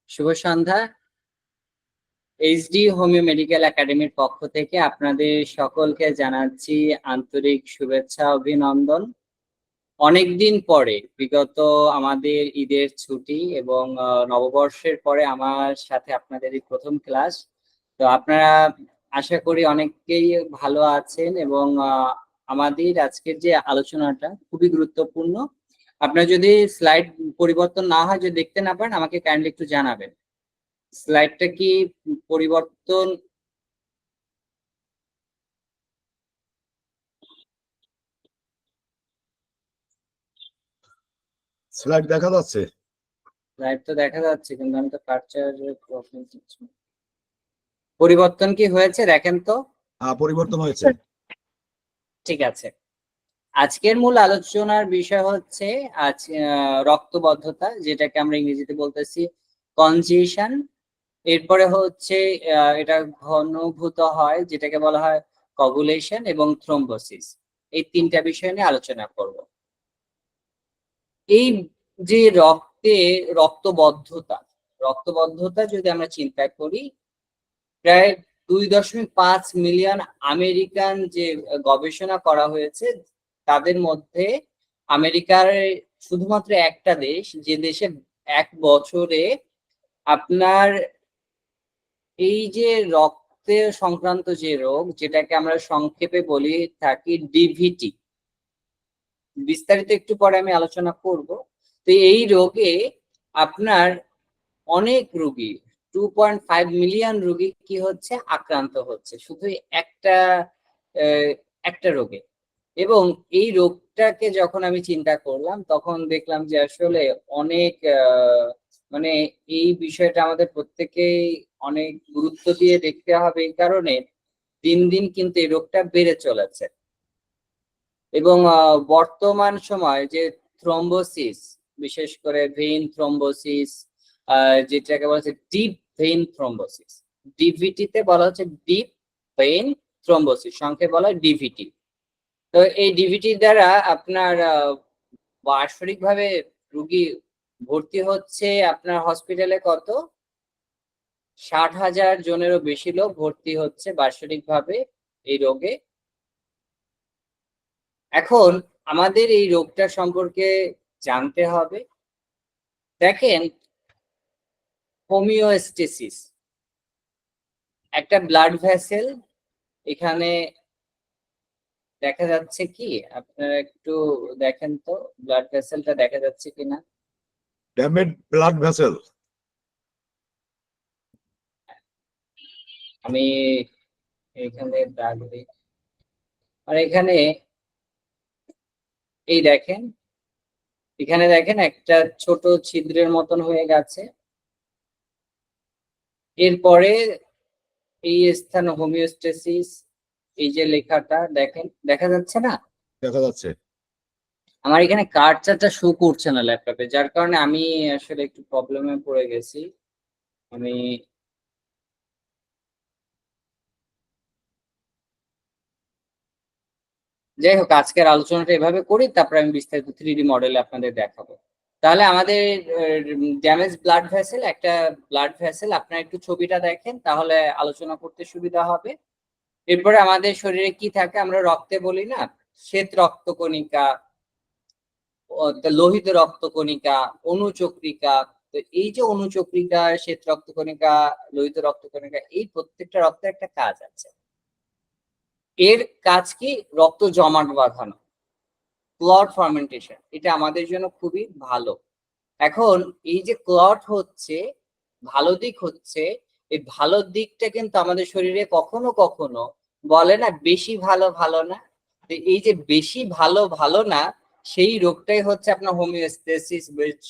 শুভ সন্ধ্যা। HD homeo medical একাডেমির পক্ষ থেকে আপনাদের সকলকে জানাচ্ছি আন্তরিক শুভেচ্ছা অভিনন্দন। অনেকদিন পরে বিগত আমাদের ঈদের ছুটি এবং নববর্ষের পরে আমার সাথে আপনাদের এই প্রথম ক্লাস। তো আপনারা আশা করি অনেকেই ভালো আছেন এবং আমাদের আজকের যে আলোচনাটা খুবই গুরুত্বপূর্ণ। আপনারা যদি স্লাইড পরিবর্তন না হয়, যদি দেখতে না পারেন, আমাকে কাইন্ডলি একটু জানাবেন। স্লাইডটা কি পরিবর্তন? স্লাইড দেখা যাচ্ছে? স্লাইড তো দেখা যাচ্ছে, কিন্তু আমি তো কার্সারের প্রবলেম হচ্ছে। পরিবর্তন কি হয়েছে দেখেন তো? পরিবর্তন হয়েছে। ঠিক আছে। আজকের মূল আলোচনার বিষয় হচ্ছে রক্তবদ্ধতা, যেটাকে আমরা ইংরেজিতে বলতেছি কনজেশন। এরপরে হচ্ছে এটা ঘনীভূত হয়, যেটাকে বলা হয় কগুলেশন, এবং থ্রোম্বোসিস। এই তিনটা বিষয় নিয়ে আলোচনা করব। এই যে রক্তবদ্ধতা যদি আমরা চিন্তা করি, প্রায় 2.5 মিলিয়ন আমেরিকান যে গবেষণা করা হয়েছে, তাদের মধ্যে আমেরিকার শুধুমাত্র একটা দেশ, যে দেশে এক বছরে আপনার এই যে রক্তে সংক্রান্ত যে রোগ, যেটাকে আমরা সংক্ষেপে বলি থাকি ডিভিটি, বিস্তারিত একটু পরে আমি আলোচনা করব। তো এই রোগে আপনার অনেক রোগী, 2.5 মিলিয়ন রোগী কি হচ্ছে, আক্রান্ত হচ্ছে শুধু একটা একটা রোগে। এবং এই রোগটাকে যখন আমি চিন্তা করলাম, তখন দেখলাম যে আসলে অনেক মানে এই বিষয়টা আমাদের প্রত্যেকেই অনেক গুরুত্ব দিয়ে দেখতে হবে। এই কারণে দিন দিন কিন্তু এই রোগটা বেড়ে চলেছে। এবং বর্তমান সময় যে থ্রম্বোসিস, বিশেষ করে ভেইন থ্রম্বোসিস, যেটাকে বলা হচ্ছে ডিপ ভেইন থ্রম্বোসিস, ডিভিটিতে বলা হচ্ছে ডিপ ভেইন থ্রম্বোসিস, সংক্ষেপে বলা হয় ডিভিটি। তো এই ডিভিটি দ্বারা আপনার বাৎসরিকভাবে রোগী ভর্তি হচ্ছে আপনার হসপিটালে কত, 60,000 জনেরও বেশি লোক ভর্তি হচ্ছে বাৎসরিকভাবে এই রোগে। এখন আমাদের এই রোগটা সম্পর্কে জানতে হবে। দেখেন, হোমিওস্টেসিস, একটা ব্লাড ভেসেল এখানে দেখা যাচ্ছে কি? আপনারা একটু দেখেন তো, ব্লাড ভেসেলটা দেখা যাচ্ছে কিনা। Damage blood vessel. আমি এখানে দাগ দিই, আর এখানে এই দেখেন, এখানে দেখেন একটা ছোট ছিদ্রের মতন হয়ে গেছে। এরপরে এই স্থান হোমিওস্টেসিস, এই যে লেখাটা দেখেন, দেখা যাচ্ছে না? দেখা যাচ্ছে। আমার এখানে কার্সারটা শো করছে না ল্যাপটপে, যার কারণে আমি আসলে একটু প্রবলেমে পড়ে গেছি। আমি যাই হোক, আজকের আলোচনাটা এভাবে করি, তারপরে আমি বিস্তারিত 3D মডেলে আপনাদের দেখাবো। তাহলে আমাদের ড্যামেজ ব্লাড ভেসেল, একটা ব্লাড ভেসেল, আপনারা একটু ছবিটা দেখেন, তাহলে আলোচনা করতে সুবিধা হবে। এরপরে আমাদের শরীরে কি থাকে, আমরা রক্তে বলি না শ্বেত রক্তকণিকা, লোহিত রক্তকণিকা, অনুচক্রিকা। তো এই যে অনুচক্রিকা, শ্বেত রক্তকণিকা, লোহিত রক্তকণিকা, এই প্রত্যেকটা রক্তের একটা কাজ আছে। এর কাজ কি? রক্ত জমাট বাঁধানো, ক্লট ফার্মেন্টেশন। এটা আমাদের জন্য খুবই ভালো। এখন এই যে ক্লট হচ্ছে, ভালো দিক হচ্ছে, এই ভালো দিকটা কিন্তু আমাদের শরীরে কখনো কখনো বলে না বেশি ভালো ভালো না। এই যে বেশি ভালো ভালো না, সেই রোগটাই হচ্ছে আপনার হোমিওস্টেসিস,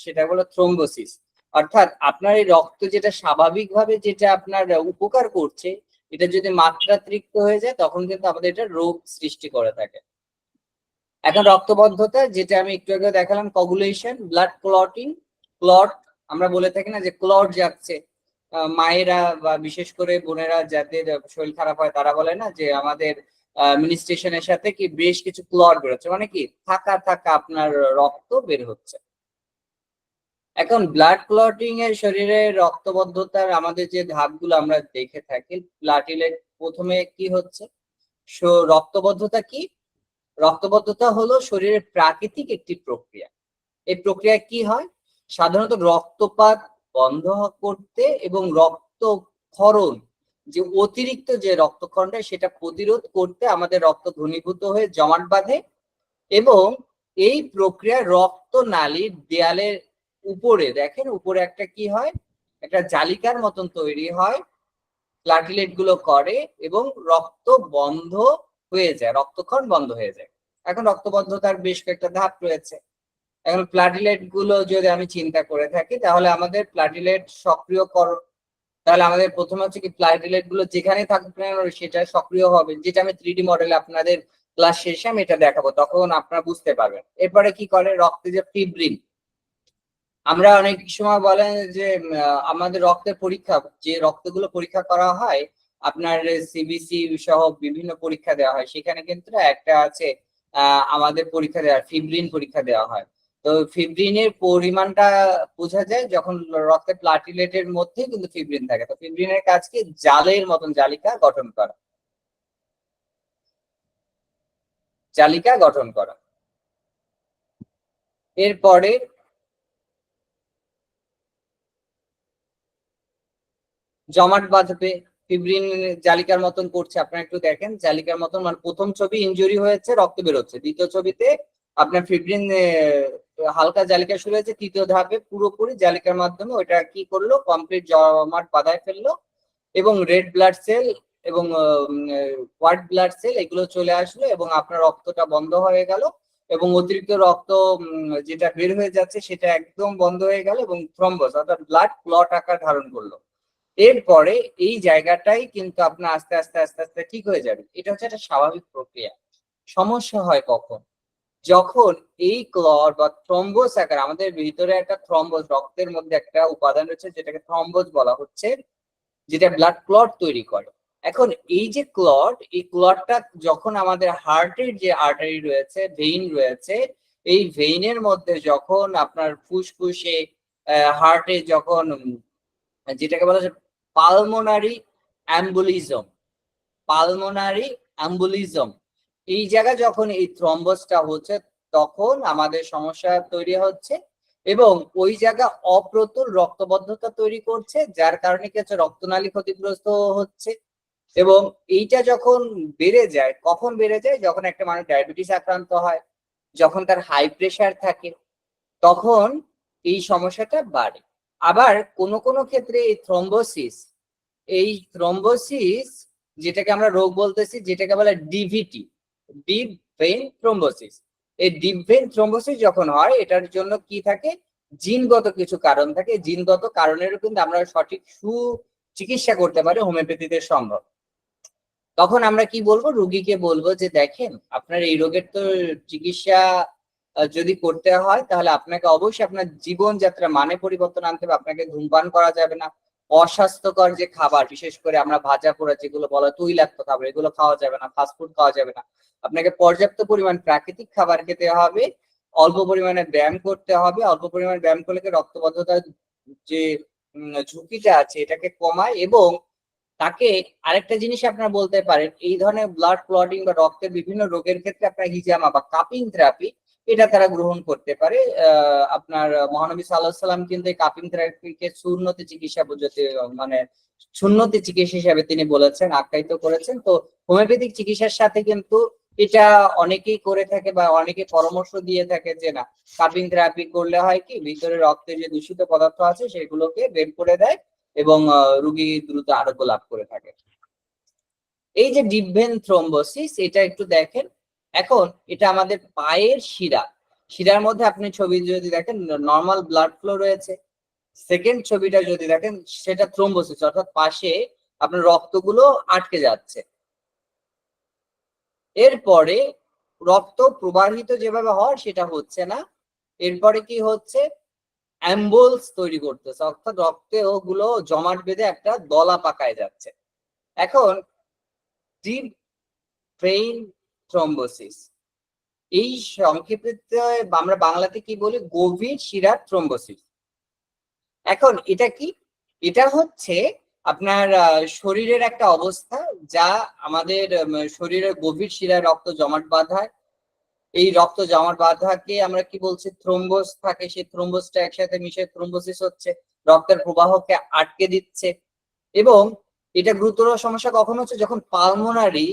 সেটা হলো থ্রোম্বোসিস। অর্থাৎ আপনার এই রক্ত যেটা স্বাভাবিকভাবে যেটা আপনার উপকার করছে, এটা যদি মাত্রাতিরিক্ত হয়ে যায়, তখন কিন্তু আমাদের এটা রোগ সৃষ্টি করে থাকে। এখন রক্তবদ্ধতা, যেটা আমি একটু আগে দেখালাম, কগুলেশন, ব্লাড ক্লটিং। ক্লট আমরা বলে থাকি না যে ক্লট যাচ্ছে, মায়েরা বা বিশেষ করে বোনেরা যাদের শরীর খারাপ হয়, তারা বলে না যে আমাদের মিনিস্ট্রেশনের সাথে কি বেশ কিছু ক্লট বেরোচ্ছে, মানে কি থাকা থাকা আপনার রক্ত বের হচ্ছে। এখন ব্লাড ক্লটিং এর শরীরে রক্তবদ্ধতার আমাদের যে ধাপগুলো আমরা দেখে থাকি, প্লাটিলেট প্রথমে কি হচ্ছে, রক্তবদ্ধতা কি? রক্তবদ্ধতা হলো শরীরের প্রাকৃতিক একটি প্রক্রিয়া। এই প্রক্রিয়া কি হয়? সাধারণত রক্তপাত বন্ধ করতে এবং রক্তক্ষরণ, যে অতিরিক্ত যে রক্তক্ষরণটা সেটা প্রতিরোধ করতে আমাদের রক্ত ঘনীভূত হয়ে জমাট বাঁধে, এবং এই প্রক্রিয়া রক্তনালীর দেয়ালের উপরে দেখেন, উপরে একটা কি হয়, একটা জালিকার মতন তৈরি হয়, প্লাটিলেট গুলো করে এবং রক্ত বন্ধ হয়ে যায়, রক্তক্ষরণ বন্ধ হয়ে যায়। এখন রক্তবদ্ধতার বেশ কয়েকটা ধাপ রয়েছে। এখন প্লাটিলেট গুলো যদি আমি চিন্তা করে থাকি, তাহলে আমাদের প্লাটিলেট সক্রিয়করণ, তাহলে আমাদের প্রথমে হচ্ছে কি, প্লাটিলেট গুলো যেখানে থাকুক না কেন সেটা সক্রিয় হবে, যেটা আমি 3D মডেলে আপনাদের ক্লাস শেষে আমি এটা দেখাবো, তখন আপনারা বুঝতে পারবেন। এরপরে কি করে, রক্তে যে ফিব্রিন, আমরা অনেক সময় বলেন যে আমাদের রক্তের পরীক্ষা, যে রক্তগুলো পরীক্ষা করা হয় আপনার সিবিসি সহ বিভিন্ন পরীক্ষা দেওয়া হয়, সেখানে কিন্তু একটা আছে আমাদের পরীক্ষা দেওয়া, ফিব্রিন পরীক্ষা দেওয়া হয়। তো ফিব্রিনের পরিমাণটা বোঝা যায় যখন রক্তে প্লাটিলেটের মধ্যে কিন্তু ফিব্রিন থাকে। তো ফিব্রিনের কাজ কি, জালের মতন জালিকা গঠন করা, জালিকা গঠন করা। এরপরে জমাট বাঁধবে, ফিব্রিন জালিকার মতন করছে, আপনারা একটু দেখেন, জালিকার মতন, মানে প্রথম ছবি ইনজুরি হয়েছে, রক্ত বেরোচ্ছে, দ্বিতীয় ছবিতে আপনার ফিব্রিন হালকা জালিকা শুরু হয়েছে, তৃতীয় ধাপে পুরোপুরি জালিকার মাধ্যমে ওইটা কি করলো, কমপ্লিট জমাট বাঁধায় ফেললো, এবং রেড ব্লাড সেল এবং হোয়াইট ব্লাড সেল এগুলো চলে আসলো, এবং আপনার রক্তটা বন্ধ হয়ে গেল, এবং অতিরিক্ত রক্ত যেটা বের হয়ে যাচ্ছে সেটা একদম বন্ধ হয়ে গেল, এবং থ্রম্বোস অর্থাৎ ব্লাড ক্লট আকার ধারণ করলো। এরপরে এই জায়গাটাই কিন্তু আপনার আস্তে আস্তে আস্তে আস্তে ঠিক হয়ে যাবে। এটা হচ্ছে একটা স্বাভাবিক প্রক্রিয়া। সমস্যা হয় কখন, যখন এই ক্লট বা থ্রম্বোস আকার, আমাদের ভিতরে একটা থ্রম্বোস, রক্তের মধ্যে একটা উপাদান রয়েছে যেটাকে থ্রম্বোস বলা হচ্ছে, যেটা ব্লাড ক্লট তৈরি করে। এখন এই যে ক্লট, এই ক্লটটা যখন আমাদের হার্টের যে আর্টারি রয়েছে, ভেইন রয়েছে, এই ভেইনের মধ্যে যখন আপনার ফুসফুসে, হার্টে যখন যেটাকে বলা হয় পালমোনারি অ্যাম্বুলিজম, পালমোনারি অ্যাম্বুলিজম, এই জায়গায় যখন এই থ্রম্বোসটা হচ্ছে তখন আমাদের সমস্যা তৈরি হচ্ছে, এবং ওই জায়গা অপ্রতুল রক্তবদ্ধতা তৈরি করছে, যার কারণে কি হচ্ছে, রক্তনালী ক্ষতিগ্রস্ত হচ্ছে। এবং এইটা যখন বেড়ে যায়, কখন বেড়ে যায়, যখন একটা মানুষ ডায়াবেটিস আক্রান্ত হয়, যখন তার হাই প্রেশার থাকে, তখন এই সমস্যাটা বাড়ে। আবার কোনো কোনো ক্ষেত্রে এই থ্রম্বোসিস যেটাকে আমরা রোগ বলতেছি, যেটাকে বলে ডিভিটি, ডিপ ভেইন থ্রম্বোসিস। এই ডিপ ভেইন থ্রম্বোসিস যখন হয়, এটার জন্য কি থাকে, জিনগত কিছু কারণ থাকে, জিনগত কারণেরও কিন্তু আমরা সঠিক সুচিকিৎসা করতে পারি, হোমিওপ্যাথিতে সম্ভব। তখন আমরা কি বলবো, রুগীকে বলবো যে দেখেন, আপনার এই রোগের তো চিকিৎসা যদি করতে হয়, তাহলে আপনাকে অবশ্যই আপনার জীবনযাত্রা মানে পরিবর্তন আনতে হবে। আপনাকে ধূমপান করা যাবে না, অস্বাস্থ্যকর যে খাবার, বিশেষ করে আমরা ভাজা পোড়া যেগুলো বলা তৈলাক্ত খাবার, এগুলো খাওয়া যাবে না, ফাস্টফুড খাওয়া যাবে না। আপনাকে পর্যাপ্ত পরিমাণ প্রাকৃতিক খাবার খেতে হবে, অল্প পরিমাণে ব্যায়াম করতে হবে। অল্প পরিমাণে ব্যায়াম করলে রক্তবদ্ধতার যে ঝুঁকিটা আছে এটাকে কমায়। এবং তাকে আরেকটা জিনিস আপনারা বলতে পারেন, এই ধরনের ব্লাড ক্লটিং বা রক্তের বিভিন্ন রোগের ক্ষেত্রে আপনার হিজামা বা কাপিং থেরাপি, এটা তারা গ্রহণ করতে পারে। আপনার মহানবী সাল্লাল্লাহু আলাইহি সাল্লাম কিন্তু এই কাপিং থেরাপিকে সুন্নতি চিকিৎসা পদ্ধতি, মানে সুন্নতি চিকিৎসা হিসাবে তিনি বলেছেন, আখ্যায়িত করেছেন। তো হোমিওপ্যাথিক চিকিৎসার সাথে কিন্তু এটা অনেকেই করে থাকে বা অনেকে পরামর্শ দিয়ে থাকে যে না, কাপিং থেরাপি করলে হয় কি, ভিতরে রক্তে যে দূষিত পদার্থ আছে সেগুলোকে বের করে দেয়, এবং রোগী দ্রুত আরোগ্য লাভ করে থাকে। এই যে ডিপ ভেন থ্রম্বোসিস, এটা একটু দেখেন। এখন এটা আমাদের পায়ের শিরা, শিরার মধ্যে আপনি ছবি যদি দেখেন, নর্মাল ব্লাড ফ্লো রয়েছে। সেকেন্ড ছবিটা যদি দেখেন, সেটা থ্রম্বোসিস, অর্থাৎ পাশে আপনার রক্তগুলো আটকে যাচ্ছে। এরপরে রক্ত প্রবাহিত যেভাবে হয় সেটা হচ্ছে না, এরপরে কি হচ্ছে, অ্যাম্বুলস তৈরি করতেছে, অর্থাৎ রক্তে ওগুলো জমাট বেঁধে একটা দলা পাকায় যাচ্ছে। এখন ডিপ ভেইন থ্রম্বোসিস, এই সংক্ষেপে আমরা বাংলাতে কি বলি, গভীর শিরার থ্রম্বোসিস। এখন এটা কি? এটা হচ্ছে আপনার শরীরের একটা অবস্থা যা আমাদের শরীরের গভীর শিরায় রক্ত জমাট বাঁধায়। এই রক্ত জমাট বাঁধাকে আমরা কি বলছি, থ্রোম্বোস থাকে, সেই থ্রোম্বোসটা একসাথে মিশে থ্রোম্বোসিস হচ্ছে, রক্তের প্রবাহকে আটকে দিচ্ছে। এবং এটা গুরুতর সমস্যা কখন হচ্ছে, যখন পালমোনারি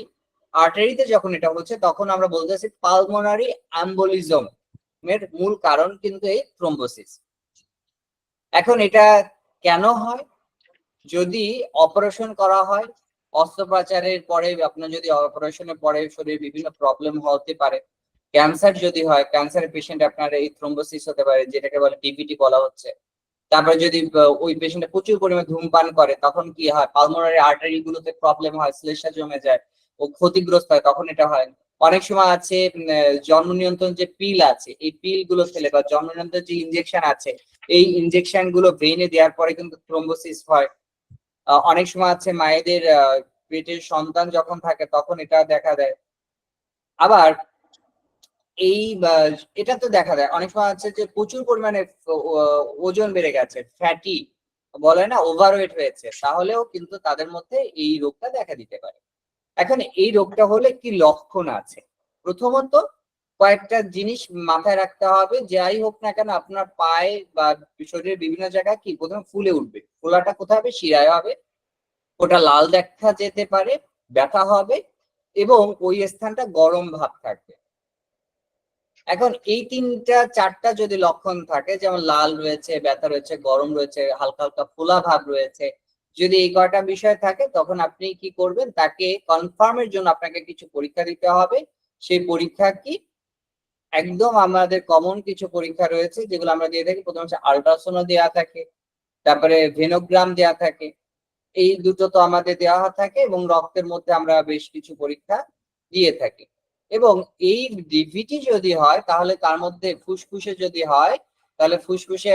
আর্টারিতে যখন এটা হচ্ছে, তখন আমরা বলতেছি পালমোনারি অ্যাম্বোলিজম এর মূল কারণ কিন্তু এই থ্রোম্বোসিস। এখন এটা কেন হয়? যদি অপারেশন করা হয়, অস্ত্রোপচারের পরে আপনার যদি অপারেশনের পরে শরীরে বিভিন্ন প্রবলেম হতে পারে, ক্যান্সার যদি হয়, ক্যান্সারের পেশেন্ট আপনার এই থ্রোম্বোসিস হতে পারে, যেটাকে বলে ডিভিটি বলা হচ্ছে। তারপরে যদি ওই পেশেন্টে প্রচুর পরিমাণে ধূমপান করে, তখন কি হয়, পালমোনারি আর্টারি গুলোতে প্রবলেম হয়, শ্লেষ্মা জমে যায়, ও ক্ষতিগ্রস্ত হয়, তখন এটা হয়। অনেক সময় আছে জন্ম নিয়ন্ত্রণ যে পিল আছে, এই পিল গুলো খেলে বা জন্ম নিয়ন্ত্রণ যে ইনজেকশন আছে, এই ইনজেকশন গুলো ব্রেইনে দেওয়ার পরে কিন্তু থ্রোম্বোসিস হয়। অনেক সময় আছে মায়েদের পেটের সন্তান যখন থাকে তখন এটা দেখা দেয়। আবার এই এটা তো দেখা যায় অনেক সময় আছে যে প্রচুর পরিমাণে ওজন বেড়ে গেছে, ফ্যাটি বলে না, ওভারওয়েট হয়েছে, তাহলেও কিন্তু তাদের মধ্যে এই রোগটা দেখা দিতে পারে। এখন এই রোগটা হলে কি লক্ষণ আছে? প্রথমত কয়েকটা জিনিস মাথায় রাখতে হবে, যাই হোক না কেন আপনার পায়ে বা শরীরের বিভিন্ন জায়গায় কি প্রথমে ফুলে উঠবে। ফোলাটা কোথায় হবে? শিরায় হবে। ওটা লাল দেখা যেতে পারে, ব্যথা হবে এবং ওই স্থানটা গরম ভাব থাকবে। এখন এই তিনটা চারটা যদি লক্ষণ থাকে, যেমন লাল রয়েছে, ব্যথা রয়েছে, গরম রয়েছে, হালকা হালকা ফোলা ভাব রয়েছে, যদি এই কয়টা বিষয় থাকে, তখন আপনি কি করবেন, তাকে কনফার্মের জন্য আপনাকে কিছু পরীক্ষা দিতে হবে। সেই পরীক্ষা কি? একদম আমাদের কমন কিছু পরীক্ষা রয়েছে যেগুলো আমরা দিয়ে থাকি। প্রথম হচ্ছে আল্ট্রাসাউন্ড দেওয়া থাকে, তারপরে ভেনোগ্রাম দেওয়া থাকে, এই দুটো তো আমাদের দেওয়া থাকে, এবং রক্তের মধ্যে আমরা বেশ কিছু পরীক্ষা দিয়ে থাকি। এবং এই ডিভিটি যদি হয়, তাহলে তার মধ্যে ফুসফুসে যদি হয়, তাহলে ফুসফুসে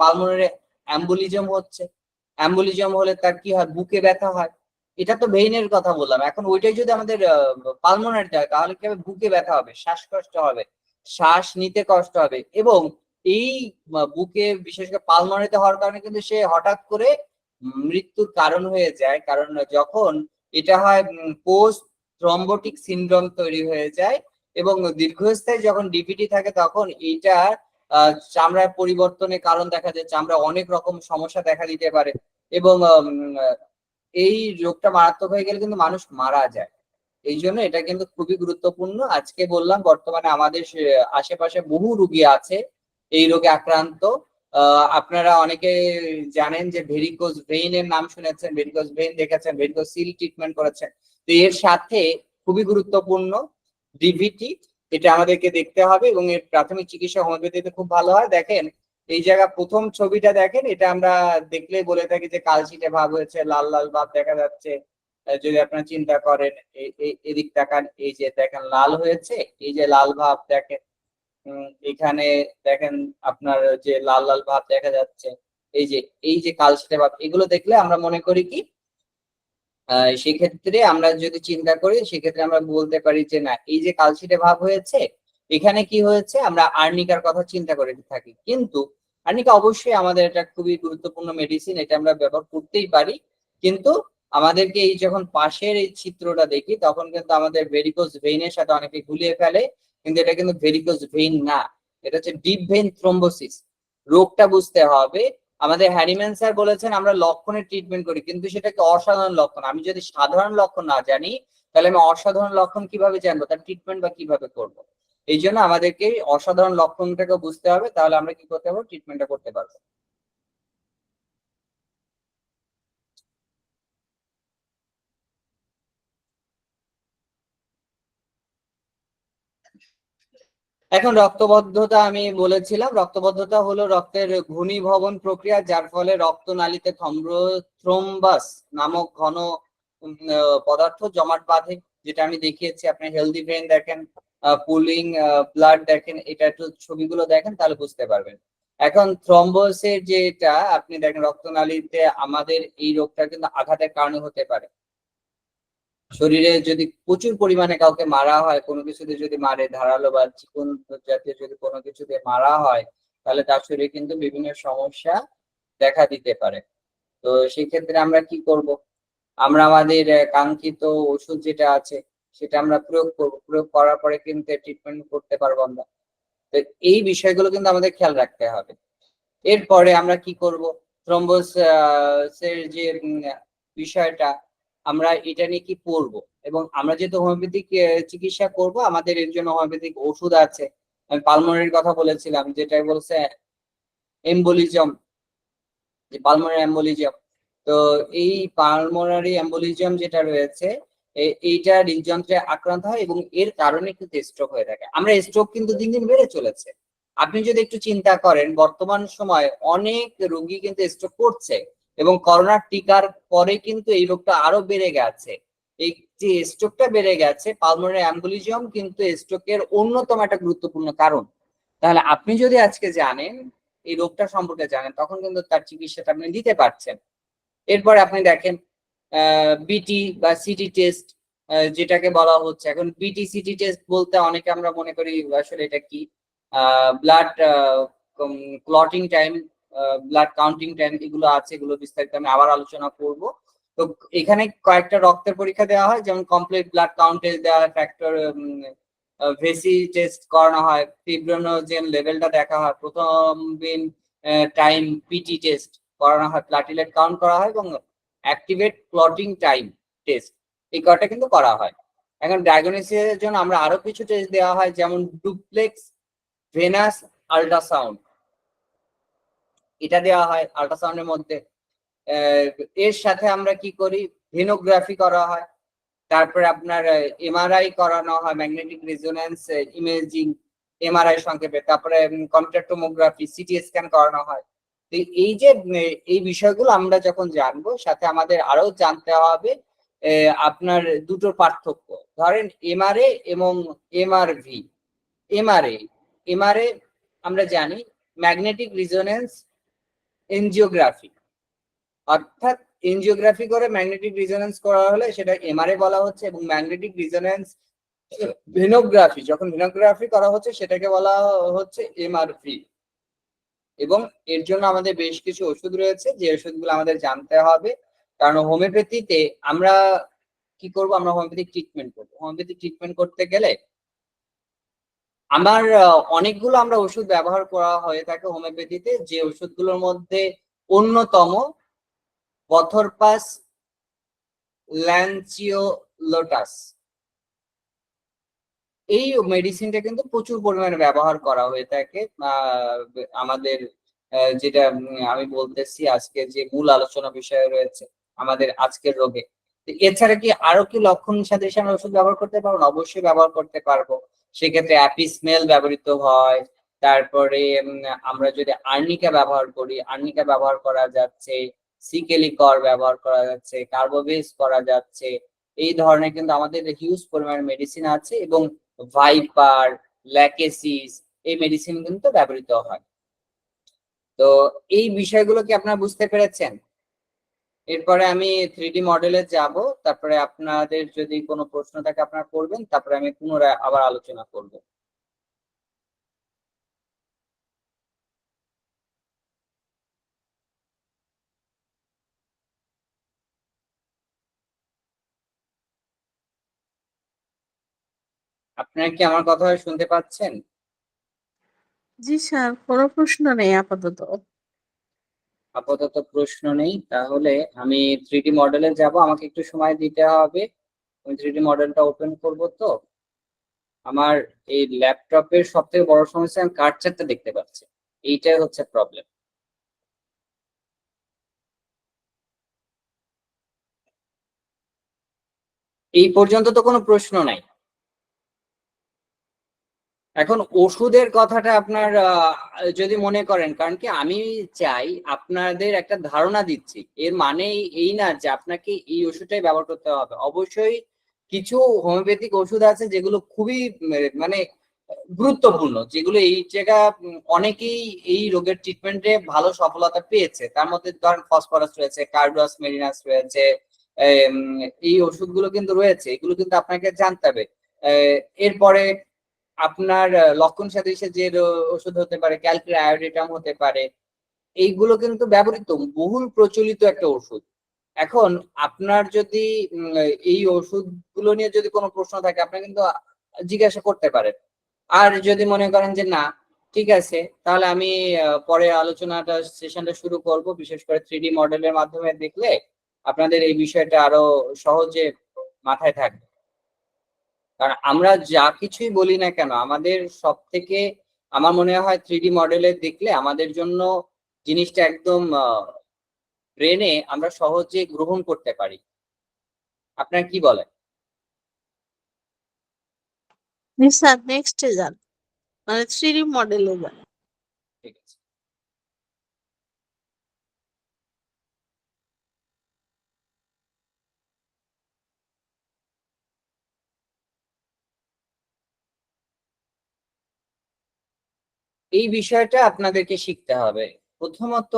পালমোনারি অ্যাম্বুলিজম হচ্ছে। অ্যাম্বুলিজম হলে তার কি হয়? বুকে ব্যথা হয়। এটা তো ভেইনের কথা বললাম। এখন ওইটাই যদি আমাদের পালমোনারিতে হয়, তাহলে কি হবে? বুকে ব্যথা হবে, শ্বাসকষ্ট হবে, শ্বাস নিতে কষ্ট হবে। এবং এই বুকে বিশেষ করে পালমোনারিতে হওয়ার কারণে কিন্তু সে হঠাৎ করে মৃত্যুর কারণ হয়ে যায়। কারণ যখন এটা হয়, পোস্ট থ্রম্বোটিক সিনড্রোম তৈরি হয়ে যায়, এবং দীর্ঘস্থায়ী যখন ডিভিটি থাকে, তখন এইটা চামড়ার পরিবর্তনের কারণ দেখা যায়, চামড়া অনেক রকম সমস্যা দেখা দিতে পারে। এবং এই রোগটা মারাত্মক হয়ে গেলে কিন্তু মানুষ মারা যায়। এই জন্য এটা কিন্তু খুবই গুরুত্বপূর্ণ। আজকে বললাম বর্তমানে আমাদের আশেপাশে বহু রোগী আছে এই রোগে আক্রান্ত। আপনারা অনেকে জানেন যে ভেরিকোজ ভেইন এর নাম শুনেছেন, ভেরিকোজ ভেইন দেখেছেন, ভেরিকোজ সিল ট্রিটমেন্ট করেছেন। তো এর সাথে খুবই গুরুত্বপূর্ণ ডিভিটি, এটা আমাদেরকে দেখতে হবে, এবং এর প্রাথমিক চিকিৎসা হোমিওপ্যাথিতে খুব ভালো হয়। দেখেন এই জায়গা প্রথম ছবিটা দেখেন, এটা আমরা দেখলেই বলে থাকি যে কালশিটে ভাব হয়েছে, লাল লাল ভাব দেখা যাচ্ছে। যদি আপনারা চিন্তা করেন, এদিক তাকান, এই যে দেখেন লাল হয়েছে, এই যে লাল ভাব দেখেন, এখানে দেখেন আপনার যে লাল লাল ভাব দেখা যাচ্ছে, এই যে কালশিটে ভাব, এগুলো দেখলে আমরা মনে করি কি, সেক্ষেত্রে আমরা যদি চিন্তা করি, সেক্ষেত্রে আমরা বলতে পারি যে না, এই যে কালশিটে ভাব হয়েছে, এখানে কি হয়েছে, আমরা আর্নিকার কথা চিন্তা করে থাকি। কিন্তু আর্নিকা অবশ্যই আমাদের এটা খুবই গুরুত্বপূর্ণ মেডিসিন, এটা আমরা ব্যবহার করতেই পারি। কিন্তু আমাদেরকে এই যখন পাশের এই চিত্রটা দেখি, তখন কিন্তু আমাদের ভেরিকোজ ভেইনের সাথে অনেকে গুলিয়ে ফেলে, কিন্তু এটা কিন্তু ভেরিকোজ ভেইন না, এটা হচ্ছে ডিপ ভেইন থ্রোম্বোসিস। রোগটা বুঝতে হবে। আমাদের হ্যারিম্যান স্যার বলেছেন আমরা লক্ষণের ট্রিটমেন্ট করি, কিন্তু সেটা কি অসাধারণ লক্ষণ? আমি যদি সাধারণ লক্ষণ না জানি, তাহলে আমি অসাধারণ লক্ষণ কিভাবে জানবো, তার ট্রিটমেন্ট বা কিভাবে করব? এই জন্য আমাদেরকে অসাধারণ লক্ষণটাকে বুঝতে হবে, তাহলে আমরা কি করতে পারবো, ট্রিটমেন্টটা করতে পারবো। এখন রক্তবদ্ধতা আমি বলেছিলাম, রক্তবদ্ধতা হলো রক্তের ঘনীভবন প্রক্রিয়া, যার ফলে রক্তনালীতে থ্রোম্বাস নামক ঘন পদার্থ জমাট বাঁধে, যেটা আমি দেখিয়েছি। আপনি হেলদি ভেইন দেখেন, পুলিং ব্লাড দেখেন, এটা একটু ছবিগুলো দেখেন, তাহলে বুঝতে পারবেন। এখন থ্রম্বোসের যেটা আপনি দেখেন, রক্তনালীতে আমাদের এই রোগটা কিন্তু আঘাতের কারণে হতে পারে। শরীরে যদি প্রচুর পরিমাণে কাউকে মারা হয়, কোনো কিছুতে যদি মারে, ধারালো বা চিকন জাতীয় যদি কোনো কিছুতে মারা হয়, তাহলে তার শরীরে কিন্তু বিভিন্ন সমস্যা দেখা দিতে পারে। তো সেই ক্ষেত্রে আমরা কি করব? আমরা আমাদের কাঙ্ক্ষিত ওষুধ যেটা আছে সেটা আমরা প্রয়োগ করব। প্রয়োগ করার পরে কিন্তু ট্রিটমেন্ট করতে পারবো আমরা। তো এই বিষয়গুলো কিন্তু আমাদের খেয়াল রাখতে হবে। এরপরে আমরা কি করব? থ্রম্বোস এর যে বিষয়টা আমরা এটা নিয়ে কি পড়ব, এবং আমরা যেহেতু হোমিওপ্যাথিক চিকিৎসা করব, আমাদের এর জন্য হোমিওপ্যাথিক ওষুধ আছে। আমি পালমোনারির কথা বলেছিলাম, যেটা বলছে এম্বোলিজম, যে পালমোনারি এম্বোলিজম। তো এই পালমোনারি এম্বোলিজম যেটা রয়েছে, এইটা হৃদযন্ত্রে আক্রান্ত হয় এবং এর কারণে কিন্তু স্ট্রোক হয়ে থাকে। আমরা স্ট্রোক কিন্তু দিন দিন বেড়ে চলেছে। আপনি যদি একটু চিন্তা করেন, বর্তমান সময়ে অনেক রোগী কিন্তু স্ট্রোক করছে, এবং করোনার টিকার পরে কিন্তু এই রোগটা আরো বেড়ে গেছে। এই যে স্ট্রোকটা বেড়ে গেছে, পালমোনারি এম্বোলিজম কিন্তু স্ট্রোকের অন্যতম একটা গুরুত্বপূর্ণ কারণ। তাহলে আপনি যদি আজকে জানেন, এই রোগটা সম্পর্কে জানেন, তখন কিন্তু তার চিকিৎসাটা আপনি দিতে পারছেন। এরপরে আপনি দেখেন বিটি বা সিটি টেস্ট, যেটাকে বলা হচ্ছে এখন বিটি সিটি টেস্ট বলতে অনেকে আমরা মনে করি আসলে এটা কি, blood clotting time, blood counting time, এগুলো আছে, এগুলো বিস্তারিত আমি আবার আলোচনা করব। তো এখানে কয়েকটা রক্তের পরীক্ষা দেওয়া হয়, যেমন কমপ্লিট ব্লাড কাউন্টে দেওয়া হয়, ফ্যাক্টর ভেসি টেস্ট করানো হয়, ফিব্রিনোজেন লেভেলটা দেখা হয়, প্রথম দিন টাইম পিটি টেস্ট করানো হয়, প্লাটিলেট কাউন্ট করা হয়, এবং অ্যাক্টিভেট ক্লটিং টাইম টেস্ট, এই কয়টা কিন্তু করা হয়। এখন ডায়াগনোসিসের জন্য আমরা আরো কিছু টেস্ট দেওয়া হয়, যেমন ডুপ্লেক্স ভেনাস আল্ট্রাসাউন্ড, এটা দেওয়া হয় আল্ট্রাসাউন্ডের মধ্যে। এর সাথে আমরা কি করি, ভেনোগ্রাফি করা হয়, তারপরে আপনার এমআরআই করানো হয়, ম্যাগনেটিক রেজোন্যান্স ইমেজিং, এমআরআই সংক্ষেপে, তারপরে কম্পিউটার টোমোগ্রাফি, সিটি স্ক্যান করানো হয়। তো এই যে এই বিষয়গুলো আমরা যখন জানবো, সাথে আমাদের আরো জানতে হবে আপনার দুটোর পার্থক্য। ধরেন এমআরএ এবং এমআরভি। এমআরএ এমআরএ আমরা জানি ম্যাগনেটিক রেজোন্যান্স এনজিওগ্রাফি, অর্থাৎ এনজিওগ্রাফি করে ম্যাগনেটিক রেজোন্যান্স করা হলে সেটা এমআরএ বলা হচ্ছে, এবং ম্যাগনেটিক রেজোন্যান্স ভেনোগ্রাফি, যখন ভেনোগ্রাফি করা হচ্ছে সেটাকে বলা হচ্ছে এমআরভি। এবং এর জন্য আমাদের বেশ কিছু ওষুধ রয়েছে, যে ওষুধগুলো আমাদের জানতে হবে। কারণ হোমিওপ্যাথিতে আমরা কি করব, আমরা হোমিওপ্যাথিক ট্রিটমেন্ট করবো। হোমিওপ্যাথিক ট্রিটমেন্ট করতে গেলে আমার অনেকগুলো আমরা ওষুধ ব্যবহার করা হয়ে থাকে হোমিওপ্যাথিতে, যে ওষুধগুলোর মধ্যে অন্যতম পথরপাস ল্যান্সিওলোটাস। এই মেডিসিনটা কিন্তু প্রচুর পরিমাণে ব্যবহার করা হয়ে থাকে আমাদের যেটা আমি বলতেছি আজকে যে মূল আলোচনা বিষয় রয়েছে আমাদের আজকের রোগে। এছাড়া কি আরো কি লক্ষণ সাদৃশ্য আমরা ওষুধ ব্যবহার করতে পারবো? অবশ্যই ব্যবহার করতে পারবো। সেক্ষেত্রে অ্যাপিস্মেল ব্যবহৃত হয়। তারপরে আমরা যদি আর্নিকা ব্যবহার করি, আর্নিকা ব্যবহার করা যাচ্ছে, সিকেলিকর ব্যবহার করা যাচ্ছে, কার্বোভেজ করা যাচ্ছে। এই ধরনের কিন্তু আমাদের হিউজ পরিমাণে মেডিসিন আছে, এবং ভাইপার, ল্যাকেসিস, এই মেডিসিন কিন্তু ব্যবহৃত হয়। তো এই বিষয়গুলো কি আপনারা বুঝতে পেরেছেন? এরপরে আমি 3D মডেলে যাব, তারপরে আপনাদের যদি কোনো প্রশ্ন থাকে আপনারা করবেন, তারপরে আমি পুনরায় আবার আলোচনা করব। আপনারা কি আমার কথা শুনতে পাচ্ছেন? জি স্যার, কোনো প্রশ্ন নেই আপাতত। আপাতত প্রশ্ন নেই, তাহলে আমি 3D মডেলে যাব। আমাকে একটু সময় দিতে হবে, আমি 3D মডেলটা ওপেন করব। তো আমার এই ল্যাপটপের সব থেকে বড় সমস্যা, আমি কার্সারটা দেখতে পাচ্ছি, এইটাই হচ্ছে প্রবলেম। এই পর্যন্ত তো কোনো প্রশ্ন নাই। এখন ওষুধের কথাটা আপনার যদি মনে করেন, কারণ কি আমি চাই আপনাদের একটা ধারণা দিচ্ছি, এর মানে এই না যে আপনাকে এই ওষুধটাই ব্যবহার করতে হবে। অবশ্যই কিছু হোমিওপ্যাথিক ওষুধ আছে যেগুলো খুবই মানে গুরুত্বপূর্ণ, যেগুলো এই জায়গা অনেকেই এই রোগের ট্রিটমেন্টে ভালো সফলতা পেয়েছে। তার মধ্যে ধরেন ফসফরাস রয়েছে, কার্ডুয়াস মেরিনাস রয়েছে, এই ওষুধগুলো কিন্তু রয়েছে, এগুলো কিন্তু আপনাকে জানতে হবে। এরপরে আপনার লক্ষণ সাদৃশ্যে যে ওষুধ হতে পারে, ক্যালকিউর আয়োডিটাম হতে পারে, এইগুলো কিন্তু ব্যবহৃত বহুল প্রচলিত একটা ওষুধ। এখন আপনার যদি এই ওষুধগুলো নিয়ে যদি কোনো প্রশ্ন থাকে আপনি কিন্তু জিজ্ঞাসা করতে পারেন। আর যদি মনে করেন যে না ঠিক আছে, তাহলে আমি পরে আলোচনাটা সেশনটা শুরু করব, বিশেষ করে 3D মডেলের মাধ্যমে দেখলে আপনাদের এই বিষয়টা আরো সহজে মাথায় থাকবে। কারণ আমরা যা কিছুই বলি না কেন আমাদের সব থেকে আমার মনে হয় 3D মডেলে দেখলে আমাদের জন্য জিনিসটা একদম ব্রেনে আমরা সহজে গ্রহণ করতে পারি। আপনার কি বলেন? জি স্যার, নেক্সটে যান, মানে 3D মডেলে যান। ঠিক আছে। এই বিষয়টা আপনাদেরকে শিখতে হবে। প্রথমত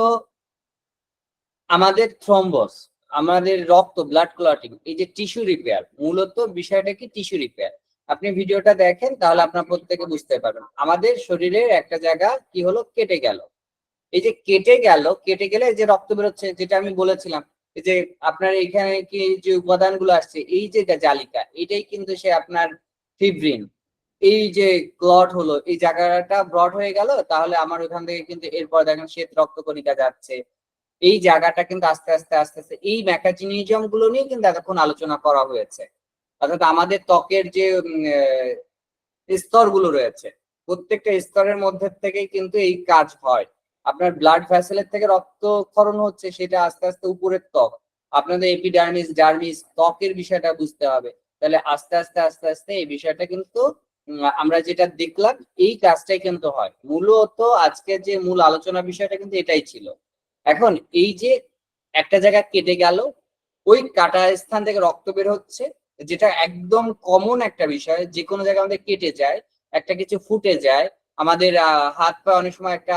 আমাদের থ্রম্বস, আমাদের রক্ত, ব্লাড ক্লটিং, এই যে টিস্যু রিপেয়ার, মূলত বিষয়টা কি টিস্যু রিপেয়ার। আপনি ভিডিওটা দেখেন তাহলে আপনার প্রত্যেকে বুঝতে পারবেন। আমাদের শরীরের একটা জায়গা কি হলো, কেটে গেল। এই যে কেটে গেল, কেটে গেলে যে রক্ত বেরোচ্ছে, যেটা আমি বলেছিলাম, এই যে আপনার এখানে কি যে উপাদানগুলো আসছে, এই যে জালিকা, এটাই কিন্তু সে আপনার ফিব্রিন। এই যে ক্লট হলো, এই জায়গাটা ব্রড হয়ে গেল, তাহলে আমার ওখান থেকে কিন্তু এরপর দেখেন শ্বেত রক্তকণিকা যাচ্ছে। এই জায়গাটা কিন্তু আস্তে আস্তে আস্তে আস্তে এই মেকানিজম গুলো নিয়ে কিন্তু এতক্ষণ আলোচনা করা হয়েছে। অর্থাৎ আমাদের ত্বকের যে স্তরগুলো রয়েছে, প্রত্যেকটা স্তরের মধ্যে থেকেই কিন্তু এই কাজ হয়। আপনার ব্লাড ভেসেলের থেকে রক্তক্ষরণ হচ্ছে, সেটা আস্তে আস্তে উপরের ত্বক, আপনাদের এপিডার্মিস, ডার্মিস, ত্বকের বিষয়টা বুঝতে হবে। তাহলে আস্তে আস্তে আস্তে আস্তে এই বিষয়টা কিন্তু আমরা যেটা দেখলাম এই কাজটাই কিন্তু হয়। মূলত আজকে যে মূল আলোচনা বিষয়টা কিন্তু এটাই ছিল। এখন এই যে একটা জায়গা কেটে গেল, ওই কাটা স্থান থেকে রক্ত বের হচ্ছে, যেটা একদম কমন একটা বিষয়। যে কোনো জায়গায় আমাদের কেটে যায়, একটা কিছু ফুটে যায়, আমাদের হাত পা অনেক সময় একটা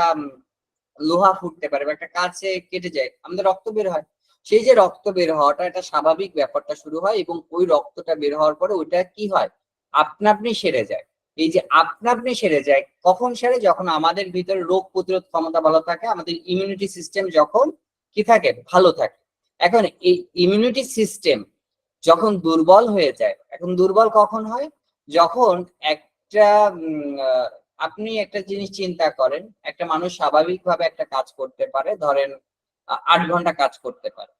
লোহা ফুটতে পারে বা একটা কাছে কেটে যায়, আমাদের রক্ত বের হয়। সেই যে রক্ত বের হওয়াটা একটা স্বাভাবিক ব্যাপারটা শুরু হয়, এবং ওই রক্তটা বের হওয়ার পরে ওইটা কি হয়, আপনা আপনি সেরে যায়। এই যে আপনা আপনি সেরে যায়, কখন সেরে, যখন আমাদের ভিতরে রোগ প্রতিরোধ ক্ষমতা ভালো থাকে, আমাদের ইমিউনিটি সিস্টেম যখন কি থাকে, ভালো থাকে। এখন এই ইমিউনিটি সিস্টেম যখন দুর্বল হয়ে যায়, এখন দুর্বল কখন হয়, যখন একটা আপনি একটা জিনিস চিন্তা করেন, একটা মানুষ স্বাভাবিকভাবে একটা কাজ করতে পারে, ধরেন 8 ঘন্টা কাজ করতে পারে।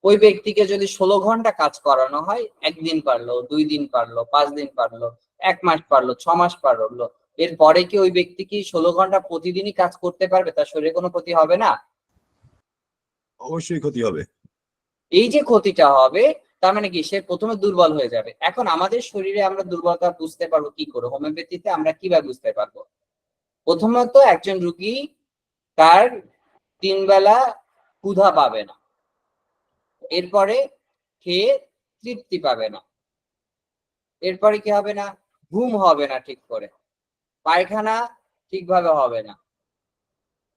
ওই ব্যক্তিকে যদি 16 ঘন্টা কাজ করানো হয়, 1 দিন পারলো, 2 দিন পারলো, 5 দিন পারলো, 1 মাস পারলো, 6 মাস পারলো, এরপরে কি ওই ব্যক্তি কি 16 ঘন্টা প্রতিদিনই কাজ করতে পারবে? তার শরীরে কোনো ক্ষতি হবে না? অবশ্যই ক্ষতি হবে। এই যে ক্ষতিটা হবে, তার মানে কি সে প্রথমে দুর্বল হয়ে যাবে। এখন আমাদের শরীরে আমরা দুর্বলতা বুঝতে পারবো কি করে, হোমিওপ্যাথিতে আমরা কিভাবে বুঝতে পারবো? প্রথমত একজন রুগী তার 3 বেলা ক্ষুধা পাবে না, এরপরে খেয়ে তৃপ্তি পাবে না, এরপরে কি হবে না, ঘুম হবে না ঠিক করে, পায়খানা ঠিকভাবে হবে না,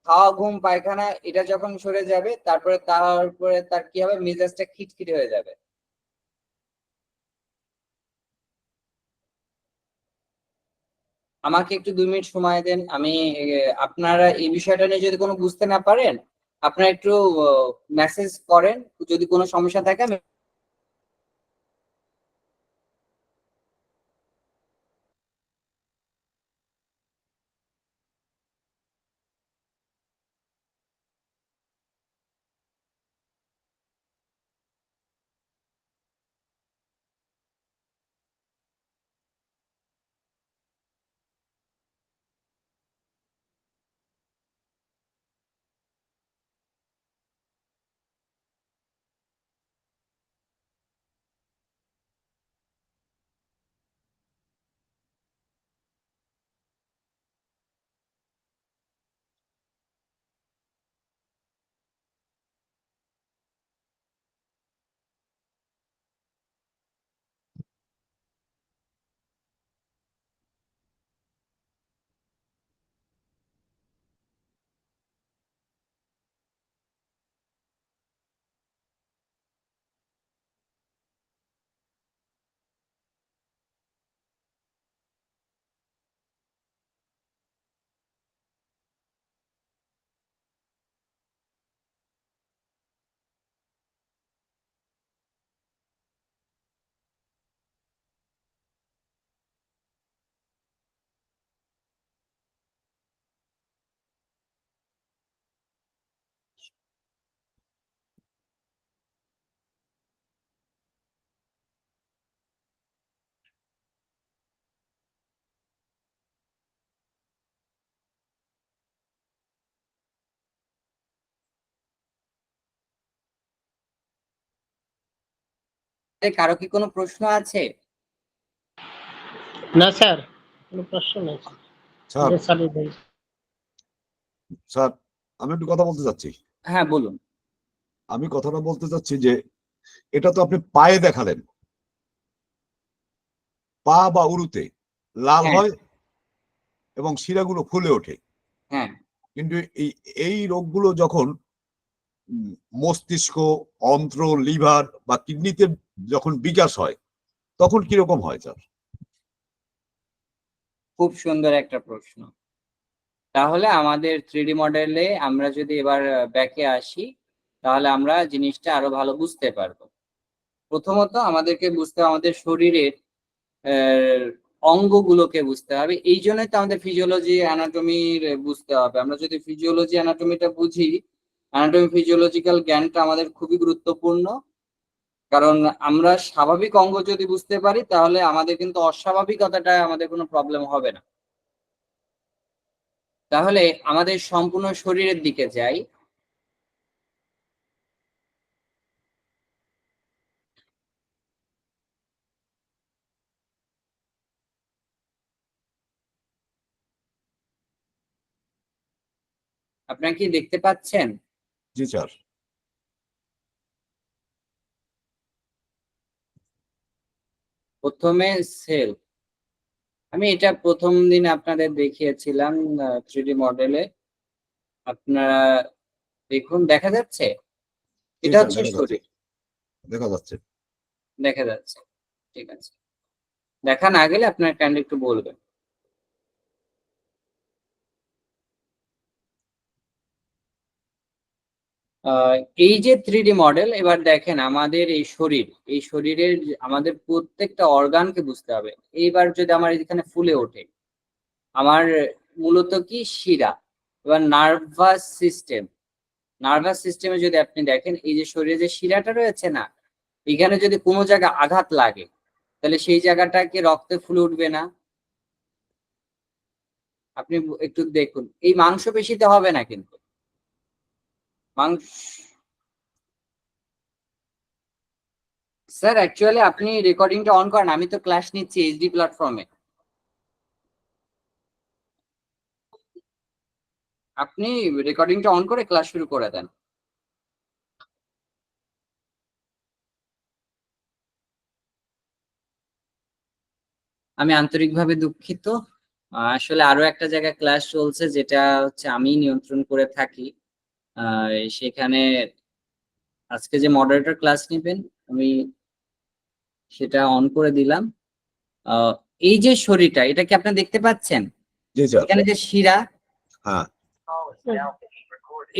খাওয়া ঘুম পায়খানা এটা যখন সরে যাবে, তারপরে তার কি হবে, মেজাজটা খিটখিটে হয়ে যাবে। আমাকে একটু 2 মিনিট সময় দেন, আমি আপনারা এই বিষয়টা নিয়ে যদি কোনো বুঝতে না পারেন, আপনারা একটু মেসেজ করেন, যদি কোনো সমস্যা থাকে আমি কারো কি কোনো প্রশ্ন আছে? না স্যার, কোনো প্রশ্ন নেই স্যার চালিয়ে দেন। স্যার আমি একটু কথা বলতে চাচ্ছি। হ্যাঁ বলুন। আমি কথাটা বলতে চাচ্ছি যে এটা তো আপনি পায়ে দেখালেন, পা বা উরুতে লাল হ্যাঁ হয় এবং শিরাগুলো ফুলে ওঠে, হ্যাঁ কিন্তু এই এই রোগগুলো যখন মস্তিষ্ক, অন্ত্র, লিভার বা কিডনিতে যখন বিকাশ হয় তখন কিরকম হয় স্যার? খুব সুন্দর একটা প্রশ্ন। তাহলে আমাদের 3D মডেলে আমরা যদি এবার ব্যাকে আসি, তাহলে আমরা জিনিসটা আরো ভালো বুঝতে পারবো। প্রথমত আমাদেরকে বুঝতে হবে আমাদের শরীরের অঙ্গগুলোকে বুঝতে হবে। এই জন্যই তো আমাদের ফিজিওলজি অ্যানাটমির বুঝতে হবে। আমরা যদি ফিজিওলজি অ্যানাটমিটা বুঝি, অ্যানাটমি ফিজিওলজিক্যাল জ্ঞানটা আমাদের খুবই গুরুত্বপূর্ণ। কারণ আমরা স্বাভাবিক অঙ্গ যদি বুঝতে পারি, তাহলে আমাদের কিন্তু অস্বাভাবিকতাটা আমাদের কোনো প্রবলেম হবে না। তাহলে আমাদের সম্পূর্ণ শরীরের দিকে যাই। আপনারা কি দেখতে পাচ্ছেন? জি স্যার। প্রথমে সেল, আমি এটা প্রথম দিন আপনাদের দেখিয়েছিলাম 3D মডেলে। আপনারা দেখুন, দেখা যাচ্ছে? জি এটা স্যার, হচ্ছে দেখা যাচ্ছে, শরীর। দেখা যাচ্ছে। দেখা যাচ্ছে, ঠিক আছে। দেখা না গেলে আপনার কাইন্ডলি একটু বলবেন। এই যে 3D মডেল, এবার দেখেন আমাদের এই শরীর, এই শরীরের আমাদের প্রত্যেকটা অর্গানকে বুঝতে হবে। এইবার যদি আমার এখানে ফুলে ওঠে, আমার মূলত কি শিরা। এবার নার্ভাস সিস্টেম, নার্ভাস সিস্টেমে যদি আপনি দেখেন, এই যে শরীরে যে শিরাটা রয়েছে না, এখানে যদি কোনো জায়গায় আঘাত লাগে, তাহলে সেই জায়গাটাকে রক্তে ফুলে উঠবে না? আপনি একটু দেখুন, এই মাংসপেশিতে হবে না কিন্তু মাংস। স্যার অ্যাকচুয়ালি আপনি রেকর্ডিংটা অন করেন, আমি তো ক্লাস নিচ্ছি এইচডি প্ল্যাটফর্মে। আপনি রেকর্ডিংটা অন করে ক্লাস শুরু করে দেন। আমি আন্তরিকভাবে দুঃখিত। আসলে আরো একটা জায়গায় ক্লাস চলছে, যেটা হচ্ছে আমি নিয়ন্ত্রণ করে থাকি। সেখানে আজকে যে মডারেটর ক্লাস নেবেন, আমি সেটা অন করে দিলাম। আহ, এই যে শরীরটা, এটা কি আপনি দেখতে পাচ্ছেন? জি স্যার। এখানে যে শিরা, হ্যাঁ।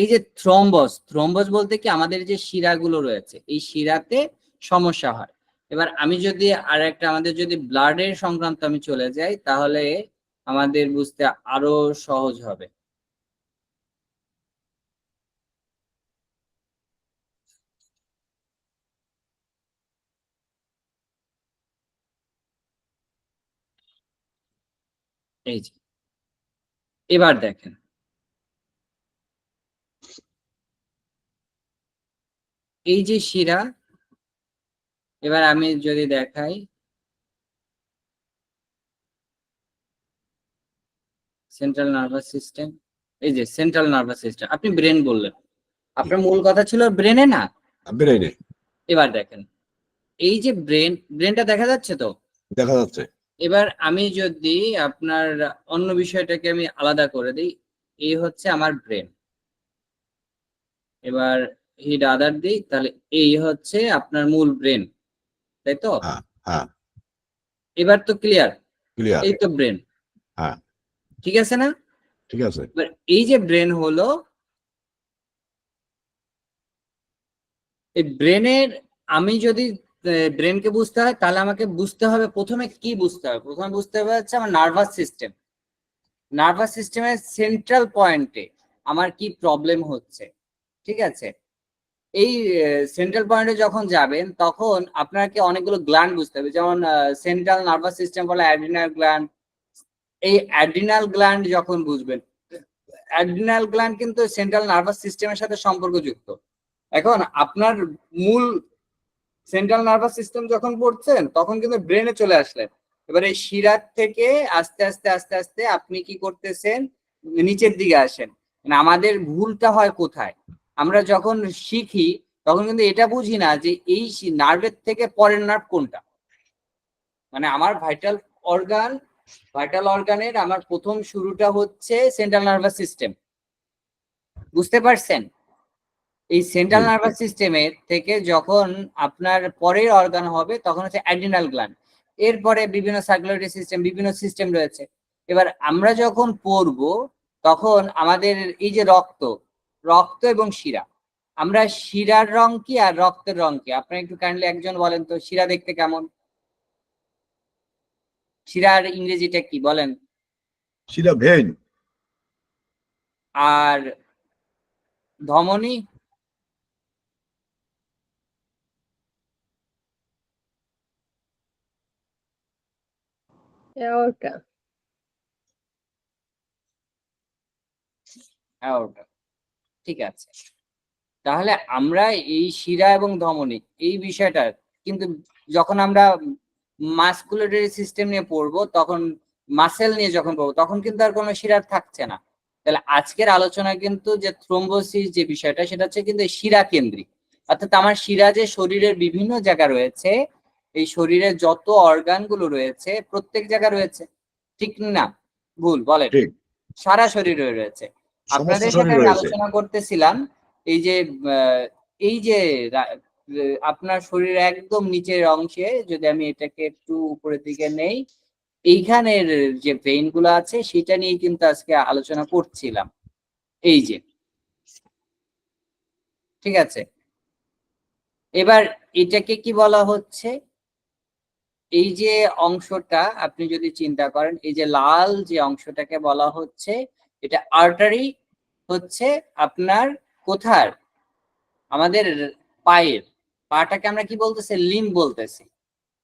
এই যে থ্রম্বস, থ্রম্বস বলতে কি আমাদের যে শিরাগুলো রয়েছে, এই শিরাতে সমস্যা হয়। এবার আমি যদি আর একটা আমাদের যদি ব্লাডের সংক্রান্ত আমি চলে যাই, তাহলে আমাদের বুঝতে আরো সহজ হবে। এই যে এবার দেখেন, এই যে শিরা, এবার আমি যদি দেখাই সেন্ট্রাল নার্ভাস সিস্টেম, এই যে সেন্ট্রাল নার্ভাস সিস্টেম, আপনি ব্রেন বললেন, আপনার মূল কথা ছিল ব্রেনে না? ব্রেনে। এবার দেখেন, এই যে ব্রেন, ব্রেনটা দেখা যাচ্ছে তো? দেখা যাচ্ছে। এবার আমি যদি আপনার অন্য বিষয়টাকে আমি আলাদা করে দিই, এই হচ্ছে আমার ব্রেন। এবার হিড আদার দিই, তাহলে এই হচ্ছে আপনার মূল ব্রেন, তাই তো? হ্যাঁ হ্যাঁ। এবার তো ক্লিয়ার? ক্লিয়ার। এই তো ব্রেন, হ্যাঁ ঠিক আছে না? ঠিক আছে। এবার এই যে ব্রেন হলো, এই ব্রেনের, আমি যদি ব্রেনকে বুঝতে হয়, তাহলে আমাকে বুঝতে হবে প্রথমে কি বুঝতে হবে, প্রথমে বুঝতে হবে হচ্ছে আমার নার্ভাস সিস্টেম। নার্ভাস সিস্টেমের সেন্ট্রাল পয়েন্টে আমার কি প্রবলেম হচ্ছে, ঠিক আছে? এই সেন্ট্রাল পয়েন্টে যখন যাবেন, তখন আপনাকে অনেকগুলো গ্ল্যান্ড বুঝতে হবে, যেমন সেন্ট্রাল নার্ভাস সিস্টেম বলে অ্যাড্রিনাল গ্ল্যান্ড। এই অ্যাড্রিনাল গ্ল্যান্ড যখন বুঝবেন, অ্যাড্রিনাল গ্ল্যান্ড কিন্তু সেন্ট্রাল নার্ভাস সিস্টেমের সাথে সম্পর্কযুক্ত। এখন আপনার মূল সেন্ট্রাল নার্ভাস সিস্টেম যখন পড়ছেন তখন কিন্তু ব্রেনে চলে আসলেন। এবারে শিরার থেকে আস্তে আস্তে আস্তে আস্তে আপনি কি করতেছেন, নিচের দিকে আসেন। মানে আমাদের ভুলটা হয় কোথায়, আমরা যখন শিখি তখন কিন্তু এটা বুঝি না যে এই নার্ভের থেকে পরের নার্ভ কোনটা। মানে আমার ভাইটাল অর্গানের আমার প্রথম শুরুটা হচ্ছে সেন্ট্রাল নার্ভাস সিস্টেম, বুঝতে পারছেন? এই সেন্ট্রাল জি। নার্ভাস সিস্টেমের থেকে যখন আপনার পরের অর্গান হবে তখন হচ্ছে অ্যাড্রিনাল গ্ল্যান্ড, এরপরে বিভিন্ন সার্কুলেটরি সিস্টেম, বিভিন্ন সিস্টেম রয়েছে। এবার আমরা যখন পড়বো তখন আমাদের এই যে রক্ত এবং শিরা, আমরা শিরার রং কি আর রক্তের রং কি, আপনারা একটু কাইন্ডলি একজন বলেন তো শিরা দেখতে কেমন? শিরার ইংরেজিটা কি বলেন? শিরা ভেন। আর ধমনী? aorta, ওটা ঠিক আছে। তাহলে আমরা এই শিরা এবং ধমনী এই বিষয়টা কিন্তু যখন আমরা মাসকুলারি সিস্টেম নিয়ে পড়বো তখন, মাসেল নিয়ে যখন পড়বো তখন কিন্তু আর কোনো শিরার থাকছে না। তাহলে আজকের আলোচনা কিন্তু যে থ্রোম্বোসিস যে বিষয়টা সেটা হচ্ছে কিন্তু শিরা কেন্দ্রিক, অর্থাৎ আমার শিরা যে শরীরের বিভিন্ন জায়গা রয়েছে, এই শরীরের যত অর্গান গুলো রয়েছে প্রত্যেক জায়গা রয়েছে, ঠিক না ভুল বলেন? ঠিক, সারা শরীরে রয়েছে। সমস্ত আপনাদের সাথে শরীর আমি রয়েছে। আলোচনা করতেছিলাম এই যে এই যে আপনার শরীরের একদম নিচের অংশে, যদি আমি এটাকে একটু উপরের দিকে নেই, এইখানের যে ভেইন গুলো আছে সেটা নিয়ে কিন্তু আজকে আলোচনা করছিলাম। এই যে, ঠিক আছে। এবার এটাকে কি বলা হচ্ছে, এই যে অংশটা আপনি যদি চিন্তা করেন, এই যে লাল যে অংশটাকে বলা হচ্ছে এটা আর্টারি, হচ্ছে আপনার কোথার, আমাদের পায়ের, পাটাকে আমরা কি বলতেছি, লিম্ব বলতেছি।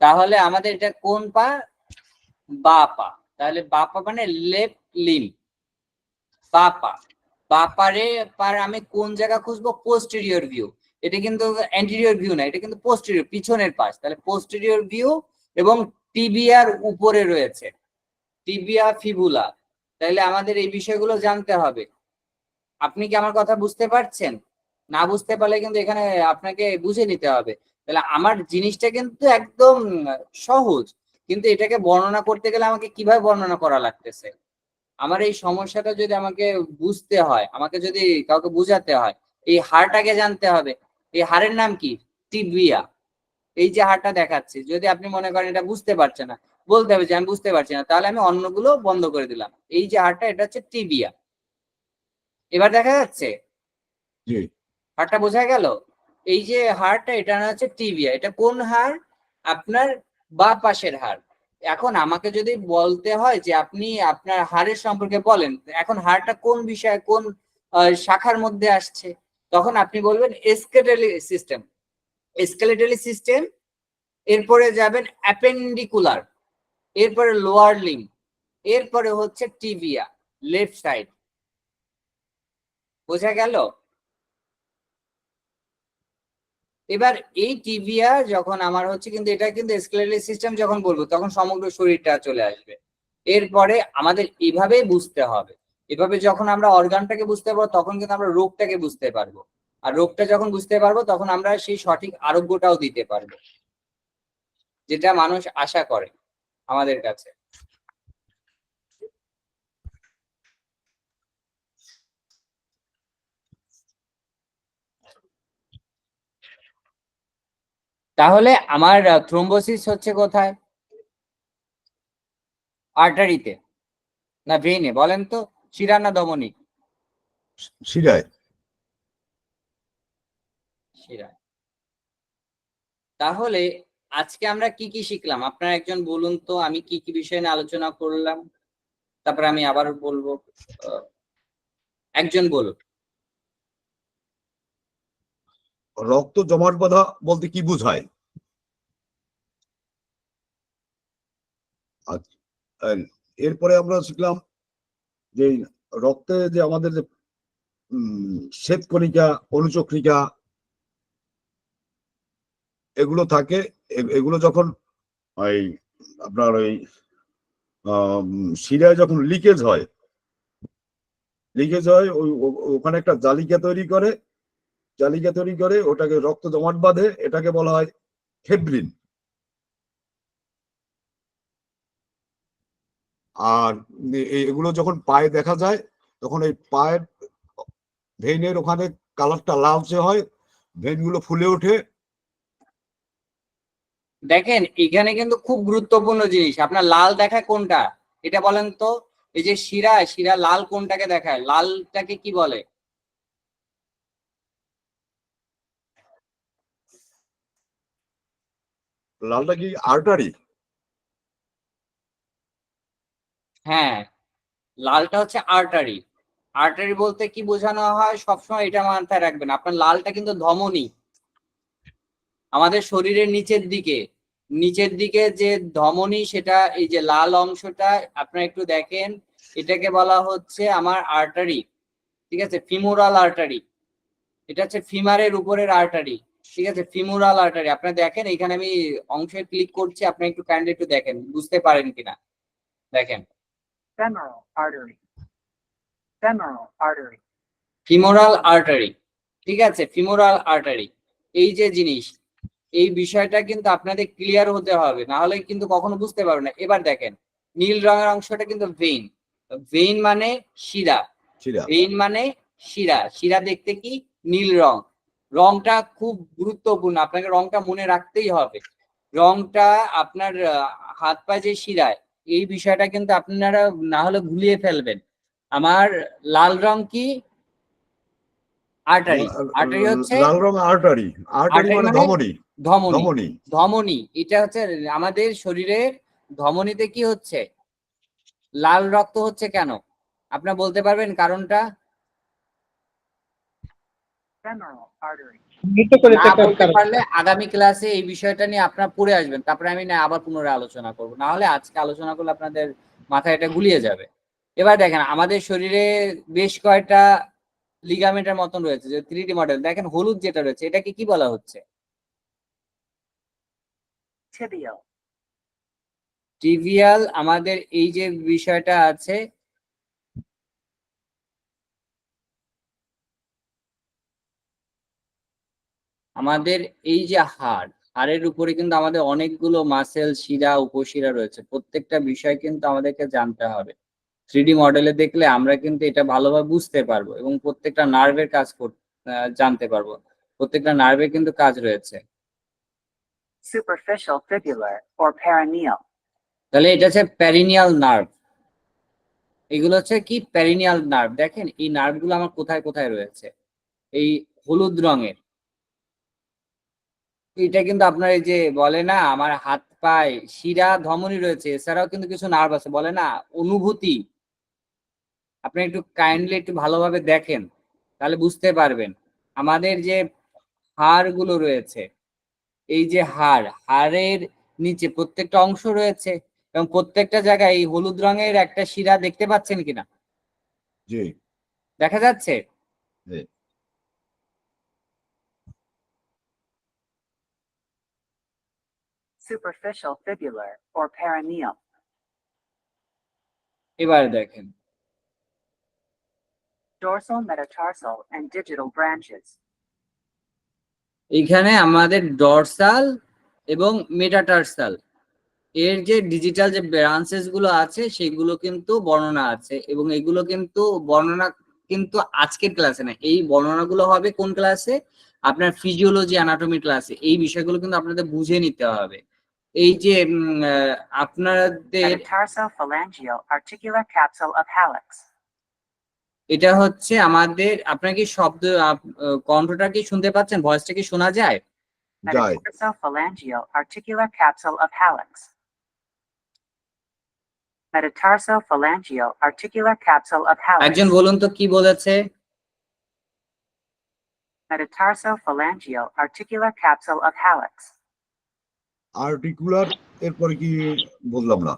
তাহলে আমাদের এটা কোন পা? বা পা। তাহলে বা পা মানে লেফট লিম্ব, বা পা। বা পারে পার আমি কোন জায়গা খুঁজবো? Posterior view. এটা কিন্তু অ্যান্টেরিয়র ভিউ না, এটা কিন্তু পোস্টেরিয়র, পিছনের পাশ। তাহলে পোস্টেরিয়র ভিউ এবং টিবিয়ার উপরে রয়েছে টিবিয়া ফিবুলা। তাহলে আমাদের এই বিষয়গুলো জানতে হবে। আপনি কি আমার কথা বুঝতে পারছেন? না বুঝতে পারলে কিন্তু এখানে আপনাকে বুঝে নিতে হবে। তাহলে আমার জিনিসটা কিন্তু একদম সহজ, কিন্তু এটাকে বর্ণনা করতে গেলে আমাকে কিভাবে বর্ণনা করা লাগতেছে। আমার এই সমস্যাটা যদি আমাকে বুঝতে হয়, আমাকে যদি কাউকে বুঝাতে হয়, এই হাড়টাকে জানতে হবে। এই হাড়ের নাম কি? টিবিয়া। এই যে হাড়টা দেখাচ্ছে, যদি আপনি মনে করেন এটা বুঝতে পারছেন না, বলতে হবে যে আমি বুঝতে পারছি না, তাহলে আমি অন্যগুলো বন্ধ করে দিলাম। এই যে হাড়টা এটা হচ্ছে টিবিয়া। এবার দেখা যাচ্ছে জি। হাড়টা বোঝা গেল? এই যে হাড়টা এটা না হচ্ছে টিবিয়া। এটা কোন হাড়? আপনার বা পাশের হাড়। এখন আমাকে যদি বলতে হয় যে আপনি আপনার হাড়ের সম্পর্কে বলেন, এখন হাড়টা কোন বিষয়, কোন শাখার মধ্যে আসছে, তখন আপনি বলবেন স্কেলেটালি সিস্টেম। স্কেলেটালি সিস্টেম, এরপরে যাবেন অ্যাপেন্ডিকুলার, এরপরে লোয়ার লিম্ব, এরপরে হচ্ছে টিবিয়া লেফট সাইড। বোঝা গেল? এবার এই টিবিয়া যখন আমার হচ্ছে, কিন্তু এটা কিন্তু স্কেলেটাল সিস্টেম যখন বলবো তখন সমগ্র শরীরটা চলে আসবে। এরপরে আমাদের এভাবেই বুঝতে হবে। এভাবে যখন আমরা অর্গানটাকে বুঝতে পারবো তখন কিন্তু আমরা রোগটাকে বুঝতে পারবো, আর রোগটা যখন বুঝতে পারবো তখন আমরা সেই সঠিক আরোগ্যটাও দিতে পারবো, যেটা মানুষ আশা করে আমাদের কাছে। তাহলে আমার থ্রোম্বোসিস হচ্ছে কোথায়? আর্টারিতে না ভেইনে বলেন তো? শিরা না ধমনী? শিরায়। শিরায়। তাহলে আজকে আমরা কি কি শিখলাম, আপনারা একজন বলুন তো, আমি কি কি বিষয় নিয়ে আলোচনা করলাম, তারপরে আমি আবার বলবো। একজন বলুন। রক্ত জমাট বাঁধা বলতে কি বোঝায়? আর এরপরে আমরা শিখলাম যে রক্তে যে আমাদের যে শ্বেতকণিকা, অনুচক্রিকা, এগুলো থাকে। এগুলো যখন ওই আপনার ওই শিরায় যখন লিকেজ হয় ওখানে একটা জালিকা তৈরি করে ওটাকে রক্ত জমাট বাঁধে, এটাকে বলা হয় ফেব্রিন। আর এগুলো যখন পায়ে দেখা যায় তখন এই পায়ের ভেইনের ওখানে কালারটা লালচে হয়, ভেইনগুলো ফুলে ওঠে। দেখেন এখানে কিন্তু খুব গুরুত্বপূর্ণ জিনিস, আপনার লাল দেখায় কোনটা এটা বলেন তো? এই যে শিরা লাল কোনটাকে দেখায়? লালটাকে কি বলে? লালটা কি আর্টারি? হ্যাঁ, লালটা হচ্ছে আর্টারি। আর্টারি বলতে কি বোঝানো হয় সবসময় এটা মাথায় রাখবেন, আপনার লালটা কিন্তু ধমনী। আমাদের শরীরের নিচের দিকে যে ধমনী, সেটা এই যে লাল অংশটা আপনারা একটু দেখেন, এটাকে বলা হচ্ছে আমার আর্টারি। ঠিক আছে, ফিমোরাল আর্টারি। এটা হচ্ছে ফিমারের উপরের আর্টারি। ঠিক আছে, ফিমোরাল আর্টারি। আপনারা দেখেন এখানে আমি অংশে ক্লিক করছি, আপনি একটু কাইন্ডলি একটু দেখেন বুঝতে পারেন কিনা। দেখেন femoral artery, femoral artery, femoral artery. ঠিক আছে, ফিমোরাল আর্টারি। এই যে জিনিস, এই বিষয়টা কিন্তু আপনাদের ক্লিয়ার হতে হবে, না হলে কিন্তু কখনো বুঝতে পারবেন না। এবার দেখেন নীল রঙের অংশটা কিন্তু ভেইন। ভেইন মানে শিরা। শিরা। ভেইন মানে শিরা। শিরা দেখতে কি নীল রং। রংটা খুব গুরুত্বপূর্ণ, আপনাকে রংটা মনে রাখতেই হবে। রংটা আপনার হাত পা যে শিরায়, এই বিষয়টা কিন্তু আপনারা না হলে ভুলিয়ে ফেলবেন। আমার লাল রং কি? আর্টারি। আর্টারি হচ্ছে লাল রং আর্টারি। আর্টারি আর্টারি মানে মানে ধমনী। ধমনী। ধমনী। ধমনী এটা হচ্ছে আমাদের শরীরের ধমনীতে কি হচ্ছে? লাল রক্ত হচ্ছে কেন? আপনারা বলতে পারবেন কারণটা? femoral artery, চিহ্নিত করে না থাকার বলতে কারণ পারলে আগামী ক্লাসে এই বিষয়টা নিয়ে আপনারা পড়ে আসবেন, তারপরে আমি না আবার পুনরায় আলোচনা করবো, না হলে আজকে আলোচনা করলে আপনাদের মাথায় এটা গুলিয়ে যাবে। এবার দেখেন আমাদের শরীরে বেশ কয়টা লিগামেন্টের মতন রয়েছে, যে 3D মডেল। দেখেন হলুদ যেটা রয়েছে এটাকে কি বলা হচ্ছে? tibial, trivial. আমাদের এই যে বিষয়টা আছে, আমাদের এই যে হাড়ের উপরে কিন্তু আমাদের অনেকগুলো মাসেল, শিরা, উপশিরা রয়েছে। প্রত্যেকটা বিষয় কিন্তু আমাদেরকে জানতে হবে। 3D মডেলে দেখলে আমরা কিন্তু এটা ভালোভাবে বুঝতে পারবো এবং প্রত্যেকটা নার্ভের কাজ জানতে পারবো। প্রত্যেকটা নার্ভে কিন্তু কাজ রয়েছে। superficial fibular or perineal, তাহলে এটা হচ্ছে প্যারিনিয়াল নার্ভ। এগুলো হচ্ছে কি? প্যারিনিয়াল নার্ভ। দেখেন এই নার্ভগুলো আমার কোথায় কোথায় রয়েছে, এই হলুদ রঙের। এটা কিন্তু আপনার এই যে বলে না আমার হাত পায়ে শিরা ধমনী রয়েছে, এছাড়াও কিন্তু কিছু নার্ভ আছে, বলে না অনুভূতি। আপনি একটু কাইন্ডলি একটু ভালোভাবে দেখেন, তাহলে বুঝতে পারবেন। আমাদের যে হাড়গুলো রয়েছে, এই যে হাড়ের নিচে প্রত্যেকটা অংশ রয়েছে এবং প্রত্যেকটা জায়গায় এই হলুদ রঙের একটা শিরা দেখতে পাচ্ছেন কিনা? জি। দেখা যাচ্ছে? জি। superficial fibular or perineal, এবার দেখেন dorsal metatarsal and digital branches, এখানে আমাদের ডরসাল এবং মেটাটার্সাল এর যে ডিজিটাল যে ব্রাঞ্চেস গুলো আছে সেগুলো কিন্তু বর্ণনা আছে, এবং এগুলো কিন্তু বর্ণনা কিন্তু আজকের ক্লাসে না, এই বর্ণনাগুলো হবে কোন ক্লাসে? আপনার ফিজিওলজি অ্যানাটমি ক্লাসে। এই বিষয়গুলো কিন্তু আপনাদের বুঝে নিতে হবে। এই যে আপনাদের metatarsophalangeal articular capsule of hallux, এটা হচ্ছে আমাদের, আপনার কি শব্দ কণ্ঠটা কি শুনতে পাচ্ছেন? ভয়েসটা কি শোনা যায়? যায়। metatarsophalangeal articular capsule of hallux, metatarsophalangeal articular capsule of hallux, একজন বলুন তো কি বলেছে? metatarsophalangeal articular capsule of hallux, articular, এরপরে কি বললাম না?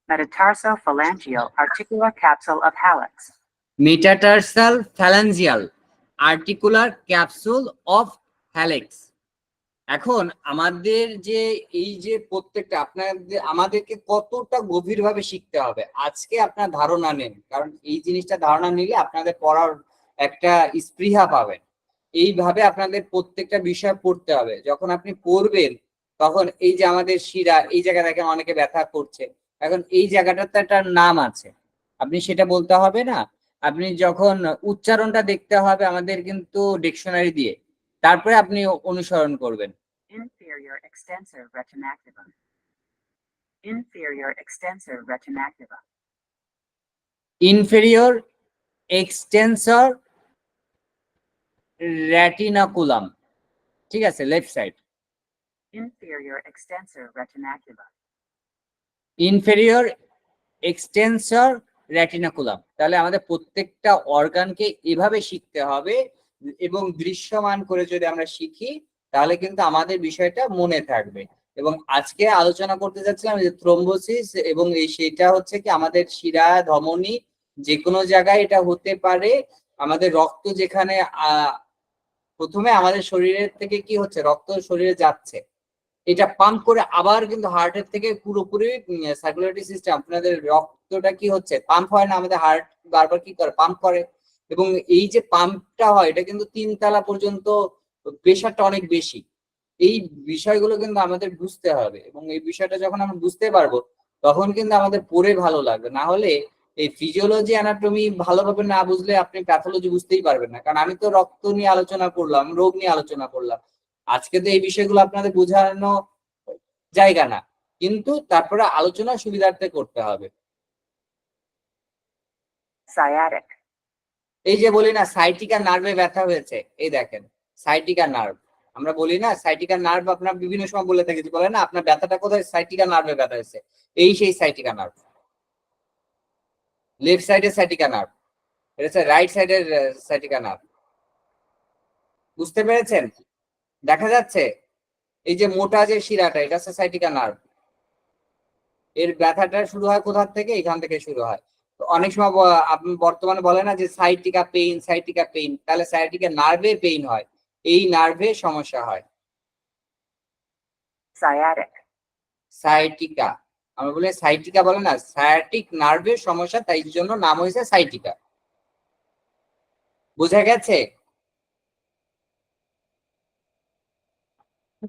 metatarsophalangeal articular capsule of hallux, metatarsal phalangeal articular capsule of hallux. এখন আমাদের যে এই যে প্রত্যেকটা আমাদেরকে কতটা গভীরভাবে শিখতে হবে আজকে আপনার ধারণা নেন, কারণ এই জিনিসটা ধারণা নিলে আপনাদের পড়ার একটা স্পৃহা পাবেন। এইভাবে আপনাদের প্রত্যেকটা বিষয় পড়তে হবে। যখন আপনি পড়বেন তখন এই যে আমাদের শিরা, এই জায়গা দেখেন অনেকে ব্যথা করছে, এখন এই জায়গাটার তো একটা নাম আছে, আপনি সেটা বলতে হবে না। আপনি যখন উচ্চারণটা দেখতে হবে আমাদের কিন্তু ডিকশনারি দিয়ে, তারপরে আপনি অনুসরণ করবেন। Inferior extensor retinactiva. Inferior extensor retinactiva. Inferior extensor retinaculum, ঠিক আছে, left side. Inferior extensor retinactiva. Inferior extensor retinaculum. তাহলে আমাদের প্রত্যেকটা অর্গানকে এভাবে শিখতে হবে, এবং দৃশ্যমান করে যদি আমরা শিখি তাহলে কিন্তু আমাদের বিষয়টা মনে থাকবে। এবং আজকে আলোচনা করতে যাচ্ছিলাম যে থ্রোম্বোসিস, এবং সেটা হচ্ছে কি আমাদের শিরা ধমনী যে কোনো জায়গায় এটা হতে পারে। আমাদের রক্ত যেখানে প্রথমে আমাদের শরীরের থেকে কি হচ্ছে, রক্ত শরীরে যাচ্ছে, এটা পাম্প করে আবার কিন্তু হার্টের থেকে পুরোপুরি সার্কুলেটরি সিস্টেম, আপনাদের রক্তটা কি হচ্ছে, পাম্প হয় না, আমাদের হার্ট বারবার কি করে, পাম্প করে। এবং এই যে পাম্পটা হয় এটা কিন্তু 3 তলা পর্যন্ত, প্রেশারটা অনেক বেশি। এই বিষয়গুলো কিন্তু আমাদের বুঝতে হবে, এবং এই বিষয়টা যখন আমরা বুঝতে পারবো তখন কিন্তু আমাদের পড়ে ভালো লাগবে। না হলে এই ফিজিওলজি অ্যানাটমি ভালোভাবে না বুঝলে আপনি প্যাথোলজি বুঝতেই পারবেন না। কারণ আমি তো রক্ত নিয়ে আলোচনা করলাম, রোগ নিয়ে আলোচনা করলাম, আজকে তো এই বিষয়গুলো আপনাদের বোঝানো জায়গা না, কিন্তু তারপরে আলোচনা সুবিধার্থে করতে হবে। Sciatic. এই যে বলি না সাইটিকা নার্ভে ব্যথা হয়েছে, এই দেখেন সাইটিকা নার্ভ, আমরা বলি না সাইটিকা নার্ভ, আপনার বিভিন্ন সময় বলে থাকি, বলে না আপনার ব্যথাটা কোথায়, সাইটিকা নার্ভে ব্যথা হয়েছে, এই সেই সাইটিকা নার্ভ। লেফট সাইডের সাইটিকা নার্ভ, এটা হচ্ছে রাইট সাইডের সাইটিকা নার্ভ। বুঝতে পেরেছেন? দেখা যাচ্ছে এই যে মোটা যে শিরাটা, এটা হচ্ছে সাইটিকা নার্ভ। এর ব্যথাটা শুরু হয় কোথা থেকে, এখান থেকে শুরু হয়। তো অনেক সময় আপনি বর্তমানে বলে না যে সাইটিকা পেইন, সাইটিকা পেইন, তাহলে সাইটিকা নার্ভে পেইন হয়, এই নার্ভে সমস্যা হয়। Sciatic. সাইটিকা, আমরা বলি সাইটিকা বলে না, সায়াটিক নার্ভের সমস্যা, তাই জন্য নাম হয়েছে সাইটিকা। বোঝা গেছে?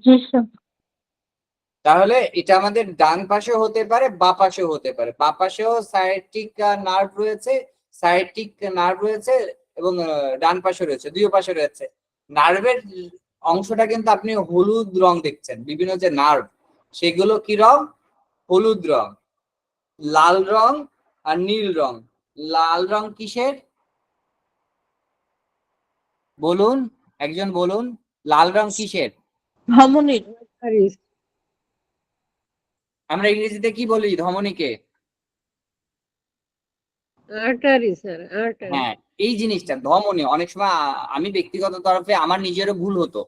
জি স্যার। তাহলে এটা আমাদের ডান পাশে হতে পারে, বা পাশেও হতে পারে। বা পাশেও সায়াটিক নার্ভ রয়েছে, সায়াটিক নার্ভ রয়েছে, এবং ডান পাশে রয়েছে, দুই পাশে রয়েছে। নার্ভের অংশটা কিন্তু আপনি হলুদ রং দেখছেন, বিভিন্ন যে নার্ভ সেগুলো কি রং, হলুদ রং, লাল রং আর নীল রং। লাল রং কিসের বলুন, একজন বলুন, লাল রং কিসের? ধমনীর। আমরা ইংরেজিতে কি বলি ধমনীকে? Artery sir, artery. হ্যাঁ, এই জিনিসটা ধমনী, অনেক সময় আমি ব্যক্তিগত তরফে আমার নিজেরও ভুল হতো,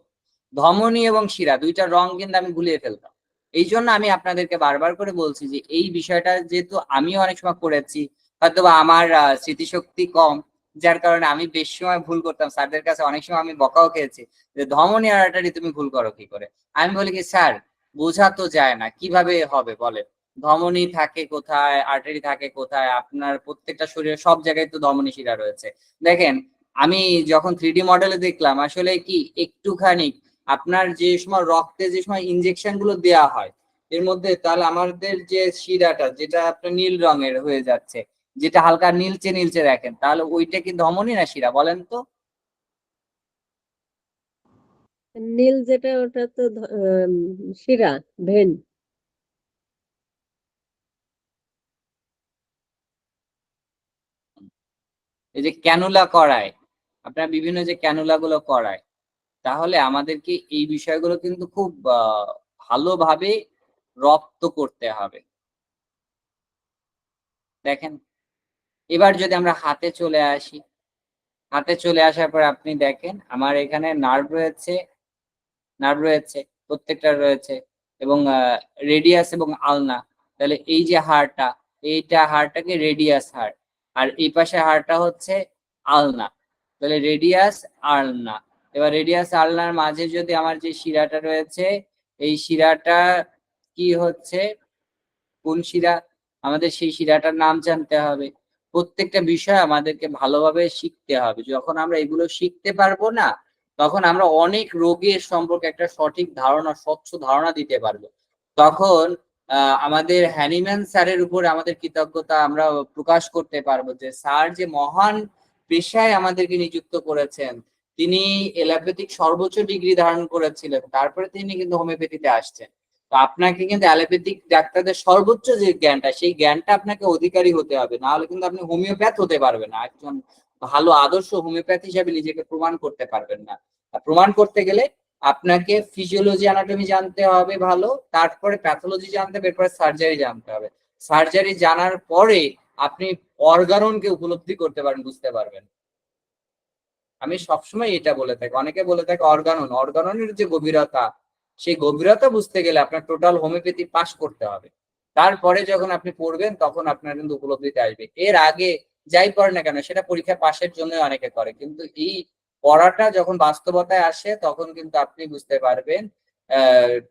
ধমনী এবং শিরা দুইটা রং কিন্তু আমি ভুলিয়ে ফেলতাম। এই জন্য আমি আপনাদেরকে বারবার করে বলছি যে এই বিষয়টা যেহেতু আমিও অনেক সময় করেছি, হয়তো বা আমার স্মৃতিশক্তি কম, যার কারণে আমি বেশি সময় ভুল করতাম, স্যারদের কাছে অনেক সময় আমি বকাও খেয়েছি যে ধমনী আর আর্টারি তুমি ভুল করো কি করে। আমি বলি কি স্যার, বোঝা তো যায় না, কিভাবে হবে বলে, ধমনী থাকে কোথায়, আর্টারি থাকে কোথায়, আপনার প্রত্যেকটা শরীরে সব জায়গায় তো ধমনী শিরা রয়েছে। দেখেন আমি যখন 3D মডেলে দেখলাম আসলে কি একটুখানি আপনার যে সময় রক্তে যে সময় ইনজেকশন গুলো দেওয়া হয় এর মধ্যে, তাহলে আমাদের যে শিরাটা যেটা আপনার নীল রঙের হয়ে যাচ্ছে, যেটা হালকা নীলচে নীলচে দেখেন, তাহলে ওইটা কি ধমনী না শিরা বলেন তো? নীল যেটা ওটা তো শিরা, ভেন। এই যে ক্যানুলা করায়, আপনার বিভিন্ন যে ক্যানুলা গুলো করায়, তাহলে আমাদেরকে এই বিষয়গুলো কিন্তু খুব ভালোভাবে রপ্ত করতে হবে। দেখেন এবার যদি আমরা হাতে চলে আসি, হাতে চলে আসার পর আপনি দেখেন আমার এখানে নার্ভ রয়েছে, নার্ভ রয়েছে, প্রত্যেকটা রয়েছে, এবং রেডিয়াস এবং আলনা। তাহলে এই যে হাড়টা, এইটা হাড়টাকে রেডিয়াস হাড়, আর এই পাশে হাড়টা হচ্ছে আলনা। তাহলে রেডিয়াস আলনা, এবার রেডিয়াস আলনার মাঝে যদি আমার যে শিরাটা রয়েছে, এই শিরাটা কি হচ্ছে, কোন শিরা, আমাদের সেই শিরাটার নাম জানতে হবে। প্রত্যেকটা বিষয় আমাদেরকে ভালোভাবে শিখতে হবে। যখন আমরা এগুলো শিখতে পারবো না, তখন আমরা অনেক রোগের সম্পর্কে একটা সঠিক ধারণা, স্বচ্ছ ধারণা দিতে পারবো। তখন আমাদের হ্যানিম্যান স্যারের উপরে আমাদের কৃতজ্ঞতা আমরা প্রকাশ করতে পারবো যে স্যার যে মহান পেশায় আমাদেরকে নিযুক্ত করেছেন। তিনি এলোপ্যাথিক সর্বোচ্চ ডিগ্রি ধারণ করেছিলেন, তারপরে তিনি কিন্তু হোমিওপ্যাথিতে আসছেন। তো আপনাকে কিন্তু অ্যালোপ্যাথিক ডাক্তারদের সর্বোচ্চ যে জ্ঞানটা, সেই জ্ঞানটা আপনাকে অধিকারী হতে হবে, না হলে কিন্তু আপনি হোমিওপ্যাথ হতে পারবেন না, একজন ভালো আদর্শ হোমিওপ্যাথ হিসেবে নিজেকে প্রমাণ করতে পারবেন না। আর প্রমাণ করতে গেলে আপনাকে ফিজিওলজি অ্যানাটমি জানতে হবে ভালো, তারপরে প্যাথোলজি জানতে হবে, এরপরে সার্জারি জানতে হবে। সার্জারি জানার পরে আপনি অর্গাননকে উপলব্ধি করতে পারেন, বুঝতে পারবেন। আমি সবসময় এটা বলে থাকি, অনেকে বলে থাকে অর্গাননের যে গভীরতা, সেই গভীরতা বুঝতে গেলে আপনার টোটাল হোমিওপ্যাথি পাস করতে হবে। তারপরে যখন আপনি পড়বেন তখন আপনার কিন্তু উপলব্ধিতে আসবে। এর আগে যাই করেন না কেন সেটা পরীক্ষা পাশের জন্য অনেকে করে, কিন্তু এই পড়াটা যখন বাস্তবতায় আসে তখন কিন্তু আপনি বুঝতে পারবেন,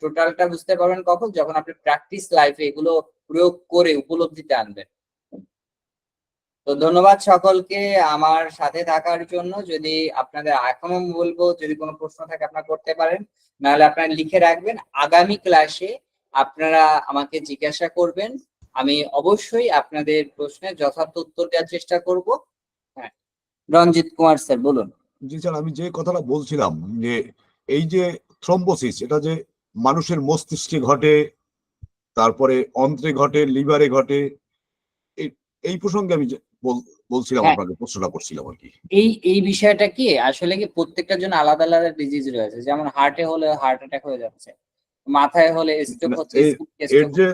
টোটালটা বুঝতে পারবেন কখন, যখন আপনি প্র্যাকটিস লাইফে এগুলো প্রয়োগ করে উপলব্ধিতে আনবেন। তো ধন্যবাদ সকলকে আমার সাথে থাকার জন্য। যদি আপনাদের এখনো বলবো, যদি কোনো প্রশ্ন থাকে আপনারা করতে পারেন, নাহলে আপনারা লিখে রাখবেন, আগামী ক্লাসে আপনারা আমাকে জিজ্ঞাসা করবেন, আমি অবশ্যই আপনাদের প্রশ্নের যথার্থ উত্তর দেওয়ার চেষ্টা করব। হ্যাঁ, রঞ্জিত কুমার স্যার বলুন। জি স্যার, আমি যে কথাটা বলছিলাম যে এই যে থ্রম্বোসিস, এটা যে মানুষের মস্তিষ্কে ঘটে, তারপরে অন্ত্রে ঘটে, লিভারে ঘটে, এই প্রসঙ্গে আমি বলছিলাম, হ্যাঁ, আপনাকে প্রশ্নটা করছিলাম আর কি। এই বিষয়টা কি আসলে কি প্রত্যেকটার জন্য আলাদা আলাদা ডিজিজ রয়েছে। যেমন হার্টে হলে হার্ট অ্যাটাক হয়ে যাচ্ছে, মাথায় হলে স্ট্রোক হচ্ছে, এর যে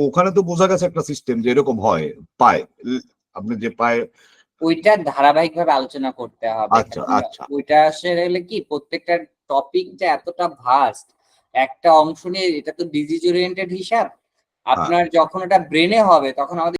ওখানে তো বোঝা গেছে একটা সিস্টেম যে এরকম হয় পায়ে, আপনি যে পায়ে, ওইটা ধারাবাহিক ভাবে আলোচনা করতে হবে। আচ্ছা আচ্ছা, ওইটা আসলে কি প্রত্যেকটা টপিকটা এতটা ভাস্ট, একটা অংশ নিয়ে, এটা তো ডিজিজ ওরিয়েন্টেড হিসাব। আপনার যখন ওটা ব্রেনে হবে তখন আমাদের